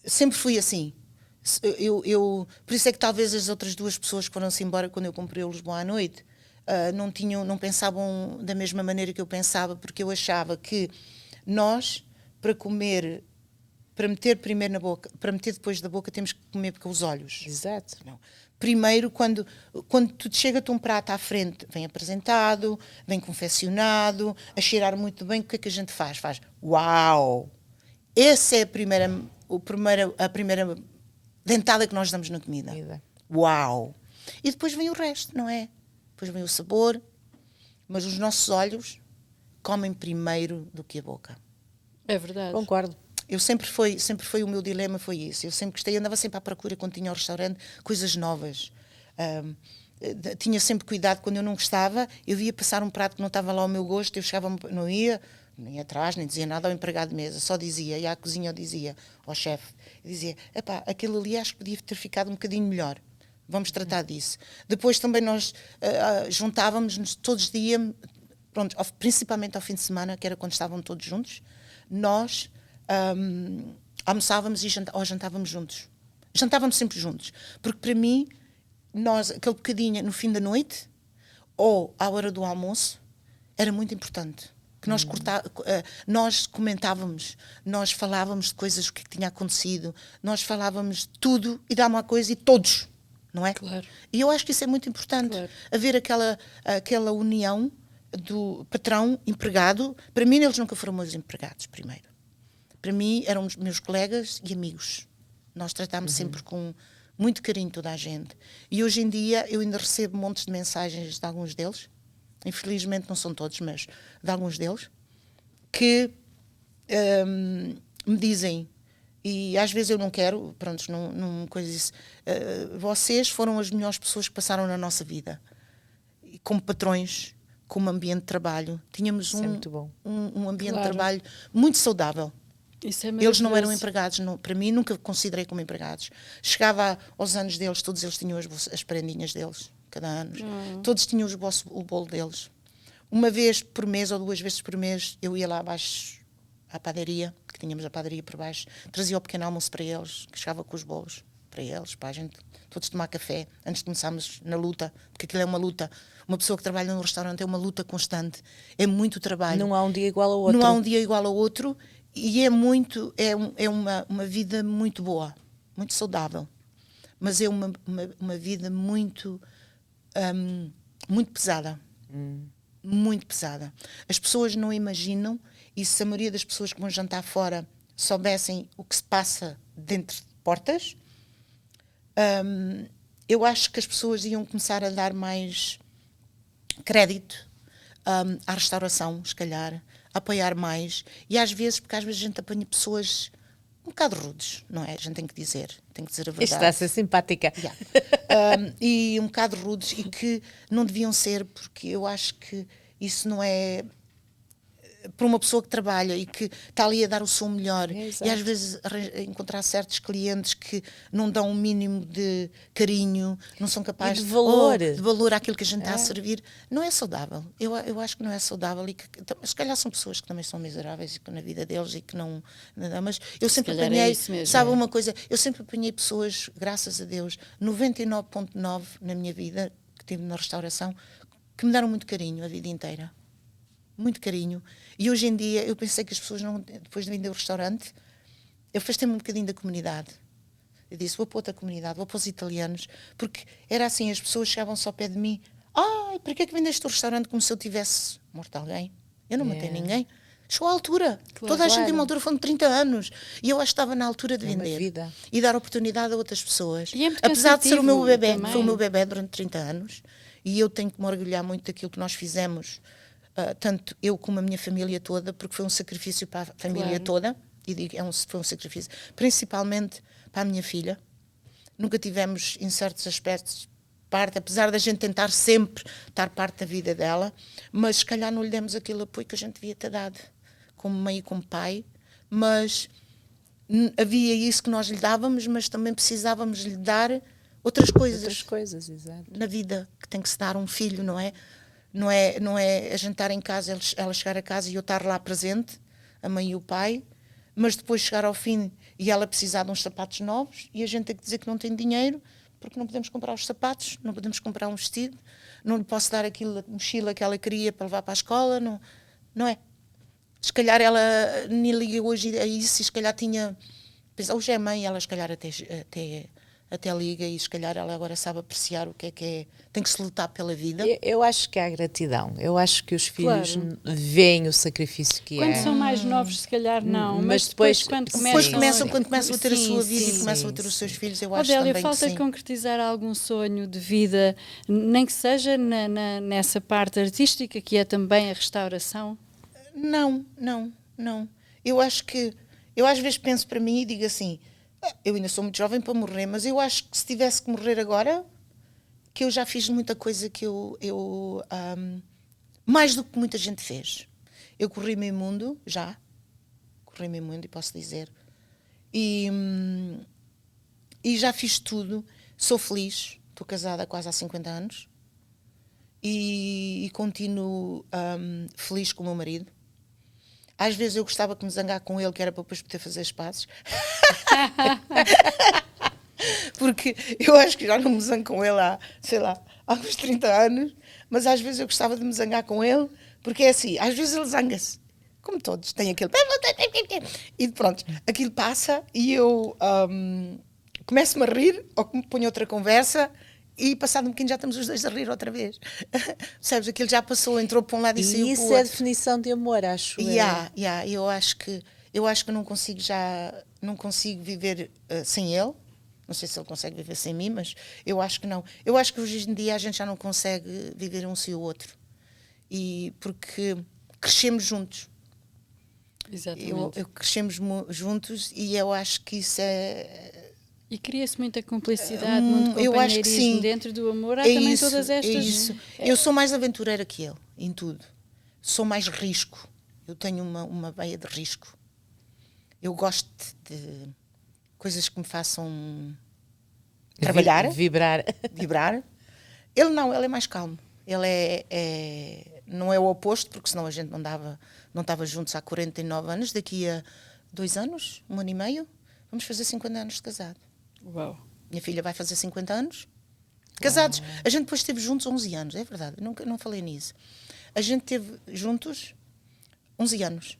sempre fui assim. Por isso é que talvez as outras 2 pessoas que foram-se embora quando eu comprei o Lisboa à noite não pensavam da mesma maneira que eu pensava, porque eu achava que nós, para comer, para meter primeiro na boca, para meter depois da boca, temos que comer com os olhos. Exato. Não. Primeiro, quando tu chega-te um prato à frente, vem apresentado, vem confeccionado, a cheirar muito bem, o que é que a gente faz? Faz uau! Essa é a primeira dentada que nós damos na comida. Uau! E depois vem o resto, não é? Depois vem o sabor, mas os nossos olhos comem primeiro do que a boca. É verdade. Concordo. Eu sempre foi o meu dilema, foi isso. Eu sempre gostei, andava sempre à procura, quando tinha ao restaurante, coisas novas. Tinha sempre cuidado, quando eu não gostava, eu via passar um prato que não estava lá ao meu gosto, eu chegava, não ia, nem atrás, nem dizia nada ao empregado de mesa, só dizia, e à cozinha eu dizia, ao chefe, eu dizia, aquilo ali acho que podia ter ficado um bocadinho melhor, vamos tratar disso. Depois também nós juntávamos-nos todos os dias, pronto, principalmente ao fim de semana, que era quando estavam todos juntos, nós almoçávamos ou jantávamos juntos. Jantávamos sempre juntos. Porque para mim, aquele bocadinho no fim da noite, ou à hora do almoço, era muito importante. Que nós comentávamos, nós falávamos de coisas, o que tinha acontecido, nós falávamos de tudo e dá uma coisa e todos, não é? Claro. E eu acho que isso é muito importante, haver aquela união do patrão-empregado. Para mim, eles nunca foram meus empregados, primeiro. Para mim, eram meus colegas e amigos. Nós tratámos sempre com muito carinho toda a gente. E hoje em dia, eu ainda recebo montes de mensagens de alguns deles, infelizmente não são todos, mas de alguns deles, que me dizem, e às vezes eu não quero, pronto, não coisa isso, vocês foram as melhores pessoas que passaram na nossa vida, e como patrões, como ambiente de trabalho, tínhamos um ambiente de trabalho muito saudável. Isso é eles não eram empregados, para mim nunca considerei como empregados. Chegava aos anos deles, todos eles tinham as prendinhas deles, cada ano. Todos tinham o bolo deles. Uma vez por mês ou 2 vezes por mês eu ia lá abaixo à padaria, que tínhamos a padaria por baixo, trazia o pequeno almoço para eles, que chegava com os bolos para eles, para a gente todos tomar café antes de começarmos na luta, porque aquilo é uma luta. Uma pessoa que trabalha num restaurante é uma luta constante, é muito trabalho. Não há um dia igual ao outro. Não há um dia igual ao outro. E é uma vida muito boa, muito saudável, mas é uma vida muito muito pesada, muito pesada. As pessoas não imaginam, e se a maioria das pessoas que vão jantar fora soubessem o que se passa dentro de portas, eu acho que as pessoas iam começar a dar mais crédito à restauração, se calhar, apoiar mais, e às vezes, porque às vezes a gente apanha pessoas um bocado rudes, não é? A gente tem que dizer a verdade. Está a ser simpática. E um bocado rudes, e que não deviam ser, porque eu acho que isso não é para uma pessoa que trabalha e que está ali a dar o seu melhor. E às vezes encontrar certos clientes que não dão um mínimo de carinho, não são capazes de valor, de valor àquilo que a gente está a servir, não é saudável. Eu acho que não é saudável, e que se calhar são pessoas que também são miseráveis e que na vida deles e que não, mas eu sempre apanhei, sabe uma coisa, eu sempre apanhei pessoas, graças a Deus, 99,9 na minha vida que tive na restauração, que me deram muito carinho a vida inteira. Muito carinho. E hoje em dia eu pensei que as pessoas não, depois de vir do restaurante, eu afastei-me um bocadinho da comunidade. Eu disse, vou para outra comunidade, vou para os italianos, porque era assim, as pessoas chegavam só ao pé de mim, para que é que vendeste o restaurante como se eu tivesse morto alguém? Eu não matei ninguém. Chegou à altura. Toda a gente tem uma altura, foram 30 anos. E eu acho que estava na altura de vender e dar oportunidade a outras pessoas. Apesar de ser o meu bebé, foi o meu bebé durante 30 anos, e eu tenho que me orgulhar muito daquilo que nós fizemos, tanto eu como a minha família toda, porque foi um sacrifício para a família toda, e digo, foi um sacrifício, principalmente para a minha filha. Nunca tivemos, em certos aspectos, parte, apesar da gente tentar sempre estar parte da vida dela, mas se calhar não lhe demos aquele apoio que a gente devia ter dado, como mãe e como pai, mas havia isso que nós lhe dávamos, mas também precisávamos lhe dar outras coisas exato. Na vida que tem que se dar a um filho, não é? Não é a gente estar em casa, ela chegar a casa e eu estar lá presente, a mãe e o pai, mas depois chegar ao fim e ela precisar de uns sapatos novos e a gente tem que dizer que não tem dinheiro, porque não podemos comprar os sapatos, não podemos comprar um vestido, não lhe posso dar aquilo, a mochila que ela queria para levar para a escola, não é? Se calhar ela nem liga hoje a isso, e se calhar tinha... Hoje é mãe, ela se calhar até liga, e se calhar ela agora sabe apreciar o que é. Tem que se lutar pela vida. Eu acho que há gratidão. Eu acho que os filhos veem o sacrifício que quando são mais novos, se calhar não, mas depois quando começam a ter a sua vida e começam a ter os seus filhos, eu acho Adélia, também falta que sim. concretizar algum sonho de vida, nem que seja nessa parte artística, que é também a restauração? Não. Eu acho que... Eu às vezes penso para mim e digo assim, eu ainda sou muito jovem para morrer, mas eu acho que se tivesse que morrer agora, que eu já fiz muita coisa que eu mais do que muita gente fez. Eu corri meio mundo, e posso dizer, e já fiz tudo, sou feliz, estou casada quase há 50 anos, e continuo feliz com o meu marido. Às vezes eu gostava que me zangar com ele, que era para depois poder fazer as pazes. Porque eu acho que já não me zango com ele há, sei lá, há uns 30 anos, mas às vezes eu gostava de me zangar com ele, porque é assim, às vezes ele zanga-se, como todos, tem aquele... E pronto, aquilo passa e eu começo-me a rir, ou me ponho outra conversa, e passado um bocadinho já estamos os dois a rir outra vez. Sabes, aquilo já passou, entrou para um lado e saiu para o outro. Isso é a definição de amor, acho. Eu acho que não consigo viver sem ele. Não sei se ele consegue viver sem mim, mas eu acho que não. Eu acho que hoje em dia a gente já não consegue viver um sem o outro. E porque crescemos juntos. Exatamente. Crescemos juntos e eu acho que isso é... E cria-se muita cumplicidade, muito companheirismo dentro do amor. Há também todas estas... É isso. Eu sou mais aventureira que ele, em tudo. Sou mais risco. Eu tenho uma veia de risco. Eu gosto de coisas que me façam trabalhar. Vibrar. Ele não, ele é mais calmo. Ele não é o oposto, porque senão a gente não estava juntos há 49 anos. Daqui a 2 anos, 1 ano e meio, vamos fazer 50 anos de casado. Uau. Minha filha vai fazer 50 anos. Casados. Uau. A gente depois esteve juntos 11 anos, é verdade, não falei nisso. A gente esteve juntos 11 anos.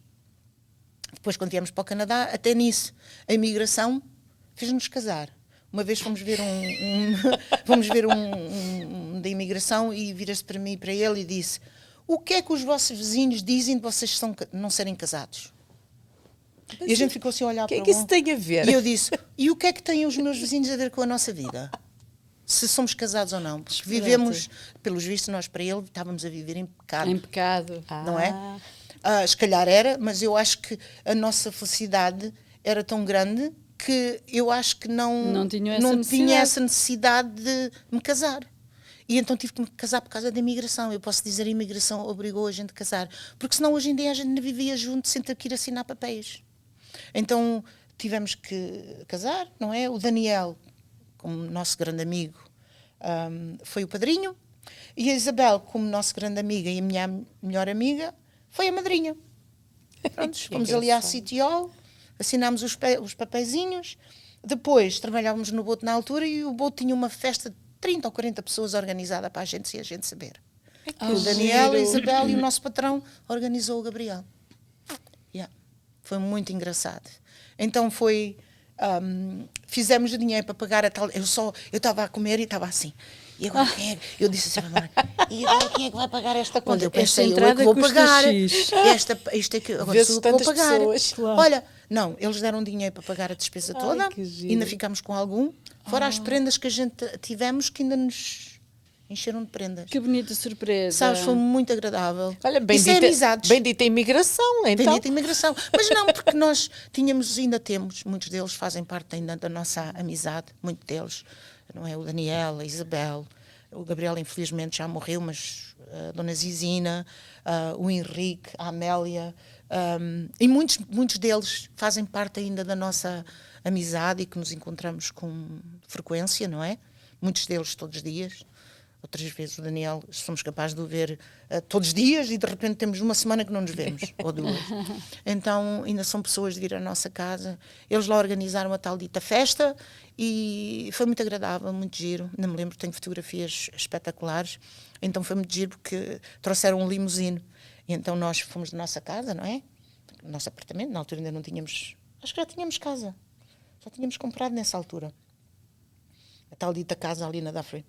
Depois, quando viemos para o Canadá, até nisso, a imigração fez-nos casar. Uma vez fomos ver um da imigração e vira-se para mim e para ele e disse: o que é que os vossos vizinhos dizem de vocês não serem casados? E a gente ficou assim a olhar para o... O que é que isso tem a ver? E eu disse: e o que é que têm os meus vizinhos a ver com a nossa vida? Se somos casados ou não. Porque vivemos, pelos vistos, nós para ele estávamos a viver em pecado. Em pecado. Não é? Se calhar era, mas eu acho que a nossa felicidade era tão grande que eu acho que não tinha essa necessidade de me casar. E então tive que me casar por causa da imigração. Eu posso dizer que a imigração obrigou a gente a casar. Porque senão hoje em dia a gente não vivia junto sem ter que ir assinar papéis. Então tivemos que casar, não é? O Daniel, como nosso grande amigo, foi o padrinho. E a Isabel, como nossa grande amiga e a minha melhor amiga, foi a madrinha. Prontos, fomos ali à City Hall, assinámos os papeizinhos. Depois trabalhávamos no boto na altura e o boto tinha uma festa de 30 ou 40 pessoas organizada para a gente, sem a gente saber. O Daniel, a Isabel e o nosso patrão organizou o Gabriel. Foi muito engraçado. Então foi... fizemos o dinheiro para pagar a tal... Eu estava a comer e estava assim... E agora quem é? Eu disse assim, e agora quem é que vai pagar esta conta? Eu pensei, eu é que vou pagar. Isto é que agora sou eu que vou pagar. Claro. Olha, não, eles deram dinheiro para pagar a despesa toda, ainda ficámos com algum, fora as prendas que a gente tivemos, que ainda nos encheram de prendas. Que bonita surpresa. Sabes, foi muito agradável. Olha, bendita imigração, então. Bendita imigração. Mas não, porque nós ainda temos, muitos deles fazem parte ainda da nossa amizade, muitos deles. Não é? O Daniel, a Isabel, o Gabriel infelizmente já morreu, mas a Dona Zizina, o Henrique, a Amélia, e muitos deles fazem parte ainda da nossa amizade e que nos encontramos com frequência, não é? Muitos deles todos os dias. Outras vezes o Daniel somos capazes de o ver todos os dias e de repente temos uma semana que não nos vemos, ou 2. Então ainda são pessoas de vir à nossa casa. Eles lá organizaram a tal dita festa e foi muito agradável, muito giro. Não me lembro, tenho fotografias espetaculares. Então foi muito giro porque trouxeram um limusine. E então nós fomos da nossa casa, não é? No nosso apartamento, na altura ainda não tínhamos... Acho que já tínhamos casa. Já tínhamos comprado nessa altura. A tal dita casa ali na Dafre.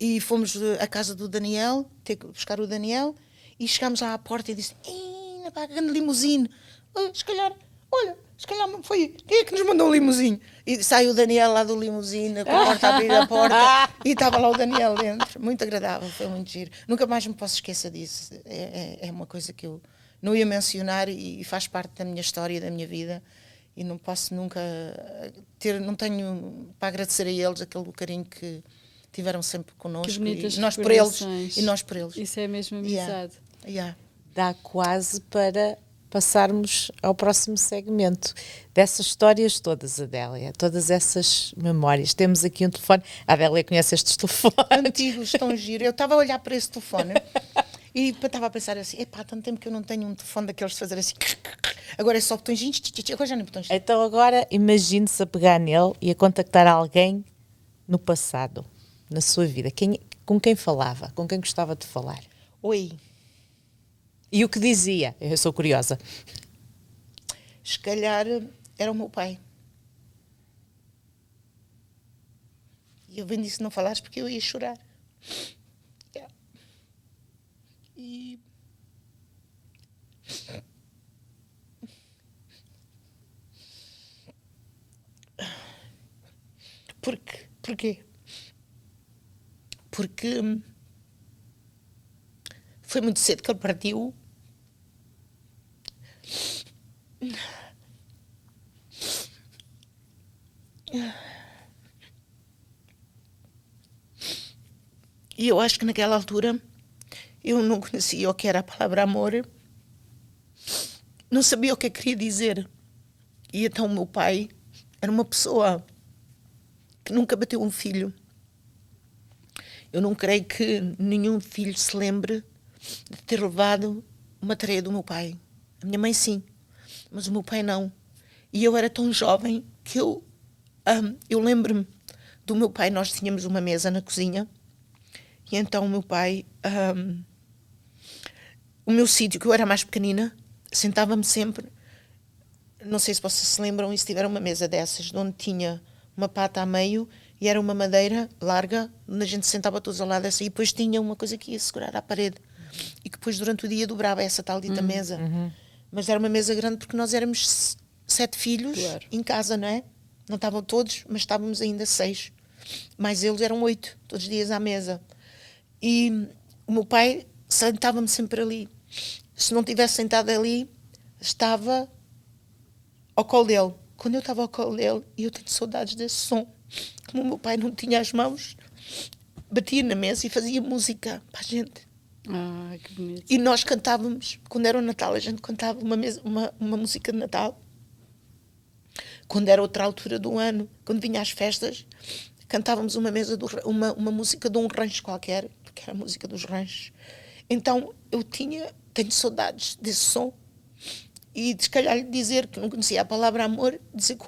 E fomos à casa do Daniel, ter que buscar o Daniel, e chegámos lá à porta e disse: "Ei, pá, grande limusine, se calhar foi, quem é que nos mandou o limusine?" E saiu o Daniel lá do limusine, com a porta a abrir a porta, e estava lá o Daniel dentro. Muito agradável, foi muito giro. Nunca mais me posso esquecer disso. É uma coisa que eu não ia mencionar e faz parte da minha história, da minha vida. E não posso nunca não tenho para agradecer a eles aquele carinho que tiveram sempre connosco, e nós por eles. Isso é mesmo amizade. Dá quase para passarmos ao próximo segmento dessas histórias todas, Adélia, todas essas memórias. Temos aqui um telefone. A Adélia conhece estes telefones. Antigos, tão giro. Eu estava a olhar para esse telefone e estava a pensar assim, epá, há tanto tempo que eu não tenho um telefone daqueles de fazer assim. Agora é só botões, agora já nem botões. Então agora imagine-se a pegar nele e a contactar alguém no passado, na sua vida. Com quem falava? Com quem gostava de falar? Oi. E o que dizia? Eu sou curiosa. Se calhar era o meu pai. E eu bem disse não falares porque eu ia chorar. Yeah. E... Porquê? Porque foi muito cedo que ele partiu. E eu acho que naquela altura eu não conhecia o que era a palavra amor, não sabia o que queria dizer. E então o meu pai era uma pessoa que nunca bateu um filho. Eu não creio que nenhum filho se lembre de ter levado uma tareia do meu pai. A minha mãe sim, mas o meu pai não. E eu era tão jovem que eu lembro-me do meu pai, nós tínhamos uma mesa na cozinha, e então o meu pai, o meu sítio, que eu era mais pequenina, sentava-me sempre, não sei se vocês se lembram, e se tiver uma mesa dessas, de onde tinha uma pata a meio, e era uma madeira larga, onde a gente sentava todos ao lado dessa, e depois tinha uma coisa que ia segurar à parede, e que depois durante o dia dobrava essa tal dita mesa. Mas era uma mesa grande porque nós éramos 7 filhos em casa, não é? Não estavam todos, mas estávamos ainda 6. Mais eles eram 8, todos os dias à mesa. E o meu pai sentava-me sempre ali. Se não tivesse sentado ali, estava ao colo dele. Quando eu estava ao colo dele, e eu tenho saudades desse som, como o meu pai não tinha as mãos, batia na mesa e fazia música para a gente. Ah, que bonito. E nós cantávamos, quando era o Natal, a gente cantava uma música de Natal. Quando era outra altura do ano, quando vinha às festas, cantávamos uma música de um rancho qualquer, porque era a música dos ranchos. Então eu tenho saudades desse som, e de se calhar lhe dizer que não conhecia a palavra amor, dizer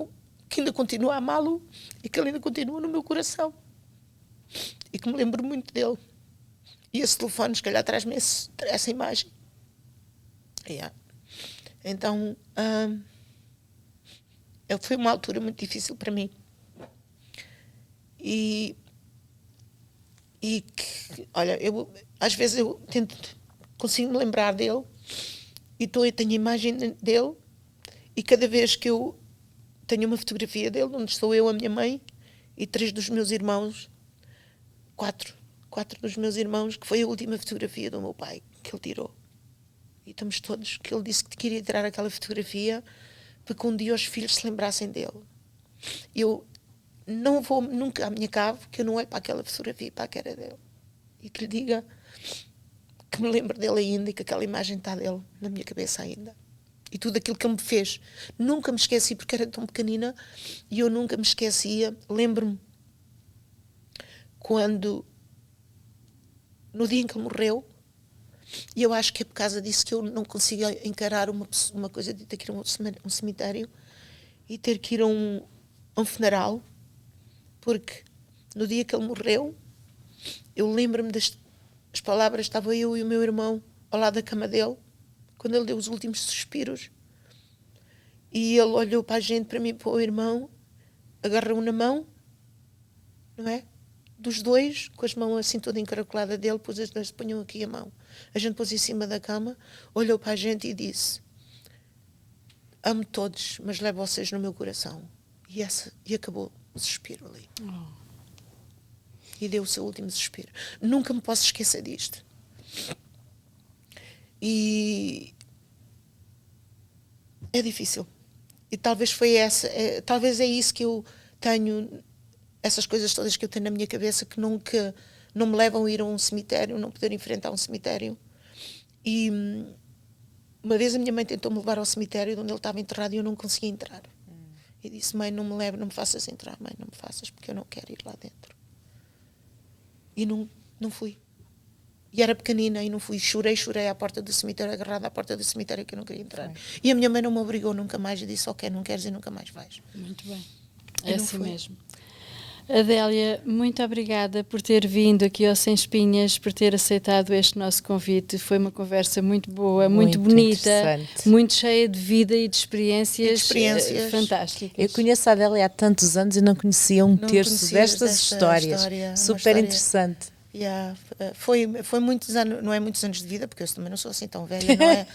que ainda continuo a amá-lo e que ele ainda continua no meu coração e que me lembro muito dele. E esse telefone, se calhar, traz-me essa imagem. Yeah. Então, foi uma altura muito difícil para mim. E olha, às vezes eu consigo me lembrar dele, e eu tenho a imagem dele, e cada vez que eu tenho uma fotografia dele, onde estou eu, a minha mãe, e 3 dos meus irmãos, 4 dos meus irmãos, que foi a última fotografia do meu pai, que ele tirou. E estamos todos, que ele disse que queria tirar aquela fotografia para que um dia os filhos se lembrassem dele. Eu não vou nunca à minha cave que eu não olhe para aquela fotografia, para a cara dele, e que lhe diga que me lembro dele ainda, e que aquela imagem está dele na minha cabeça ainda. E tudo aquilo que ele me fez. Nunca me esqueci, porque era tão pequenina, e eu nunca me esquecia. Lembro-me quando, no dia em que ele morreu, e eu acho que é por causa disso que eu não consigo encarar uma coisa de ter que ir a um cemitério e ter que ir a um funeral, porque no dia que ele morreu, eu lembro-me das palavras, estava eu e o meu irmão ao lado da cama dele, quando ele deu os últimos suspiros, e ele olhou para a gente, para mim e para o irmão, agarrou na mão, não é? Dos dois, com as mãos assim toda encaracolada dele, depois as dois punham aqui a mão. A gente pôs em cima da cama, olhou para a gente e disse: amo todos, mas levo vocês no meu coração. E acabou o suspiro ali. E deu o seu último suspiro. Nunca me posso esquecer disto. E é difícil. E talvez talvez é isso que eu tenho, essas coisas todas que eu tenho na minha cabeça, que nunca não me levam a ir a um cemitério, não poder enfrentar um cemitério. E Uma vez a minha mãe tentou-me levar ao cemitério onde ele estava enterrado e eu não conseguia entrar. E disse, mãe, não me leve, não me faças entrar, mãe, não me faças, porque eu não quero ir lá dentro. E não fui. E era pequenina e não fui. Chorei à porta do cemitério, agarrada à porta do cemitério, que eu não queria entrar. E a minha mãe não me obrigou nunca mais e disse, ok, não queres e nunca mais vais. Muito bem. É assim mesmo. Adélia, muito obrigada por ter vindo aqui ao Sem Espinhas, por ter aceitado este nosso convite. Foi uma conversa muito boa, muito bonita, muito cheia de vida e de experiências fantásticas. Eu conheço a Adélia há tantos anos e não conhecia um terço destas histórias. Super interessante. Yeah, foi muitos anos, não é muitos anos de vida, porque eu também não sou assim tão velha, não é?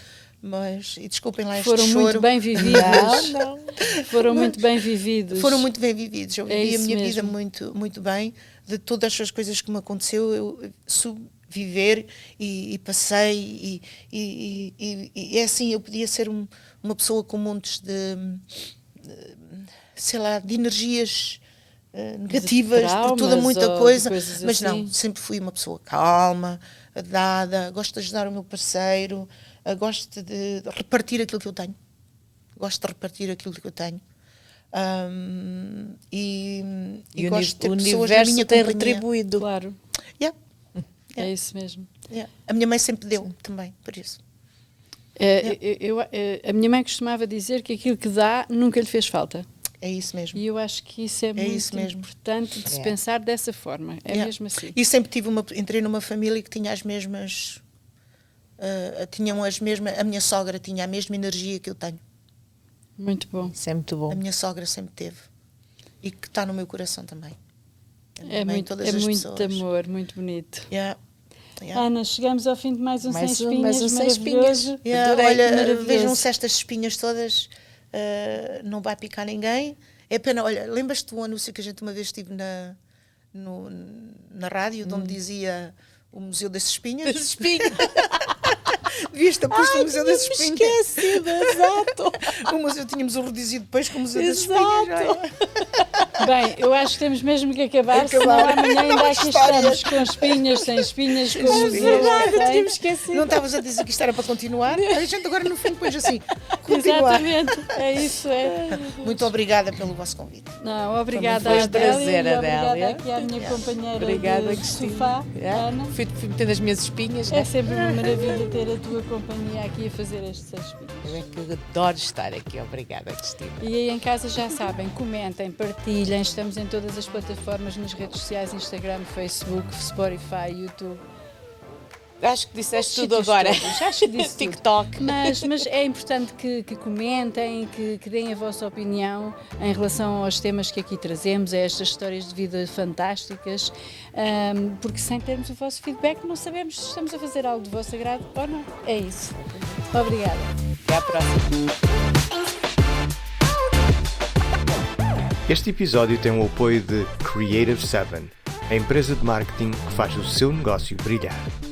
Mas, e desculpem lá este foram choro. Muito bem vividos. Não. Foram muito bem vividos. Foram muito bem vividos. Eu vivi a minha vida muito bem. De todas as coisas que me aconteceu, eu soube viver e passei. E é assim, eu podia ser uma pessoa com montes de energias negativas, por toda muita coisa. Mas não, sempre fui uma pessoa calma, dada, gosto de ajudar o meu parceiro. Gosto de repartir aquilo que eu tenho. E gosto de ter pessoas na minha companhia. Retribuído. Claro. Yeah. É isso mesmo. Yeah. A minha mãe sempre deu também, por isso. A minha mãe costumava dizer que aquilo que dá nunca lhe fez falta. É isso mesmo. E eu acho que isso é muito importante de se pensar dessa forma. É mesmo assim. E sempre entrei numa família que tinha as mesmas... a minha sogra tinha a mesma energia que eu tenho. Muito bom. Isso é muito bom. A minha sogra sempre teve. E que está no meu coração também. É muito amor, muito bonito. Yeah. Ana, chegamos ao fim de mais um Sem Espinhas maravilhoso. Olha, vejam-se estas espinhas todas, não vai picar ninguém. É pena, olha, lembras-te do anúncio que a gente uma vez estive na rádio, onde dizia o Museu das Espinhas? Das espinhas! Devias ter posto o Museu das Espinhas. Esquecido, exato. O museu, tínhamos o reduzido depois com o Museu das Espinhas. Bem, eu acho que temos mesmo que acabar, senão amanhã ainda aqui estamos com espinhas, sem espinhas, com o museu. Tínhamos esquecido. Não estavas a dizer que isto era para continuar? A gente agora no fim depois assim, continuar. Exatamente, é isso. Muito obrigada pelo vosso convite. Não, obrigada à Adélia, obrigada aqui à minha companheira de sofá, Ana. Fui metendo as minhas espinhas. É sempre uma maravilha ter a tua companhia aqui a fazer estes 6 espinhos. Eu é que adoro estar aqui. Obrigada, Cristina. E aí em casa já sabem, comentem, partilhem, estamos em todas as plataformas, nas redes sociais, Instagram, Facebook, Spotify, YouTube. Acho que disseste tudo agora. Acho que disse TikTok. Mas é importante que comentem, que deem a vossa opinião em relação aos temas que aqui trazemos, a estas histórias de vida fantásticas, porque sem termos o vosso feedback não sabemos se estamos a fazer algo de vosso agrado ou não. É isso. Obrigada. Até à próxima. Este episódio tem o apoio de Creative 7, a empresa de marketing que faz o seu negócio brilhar.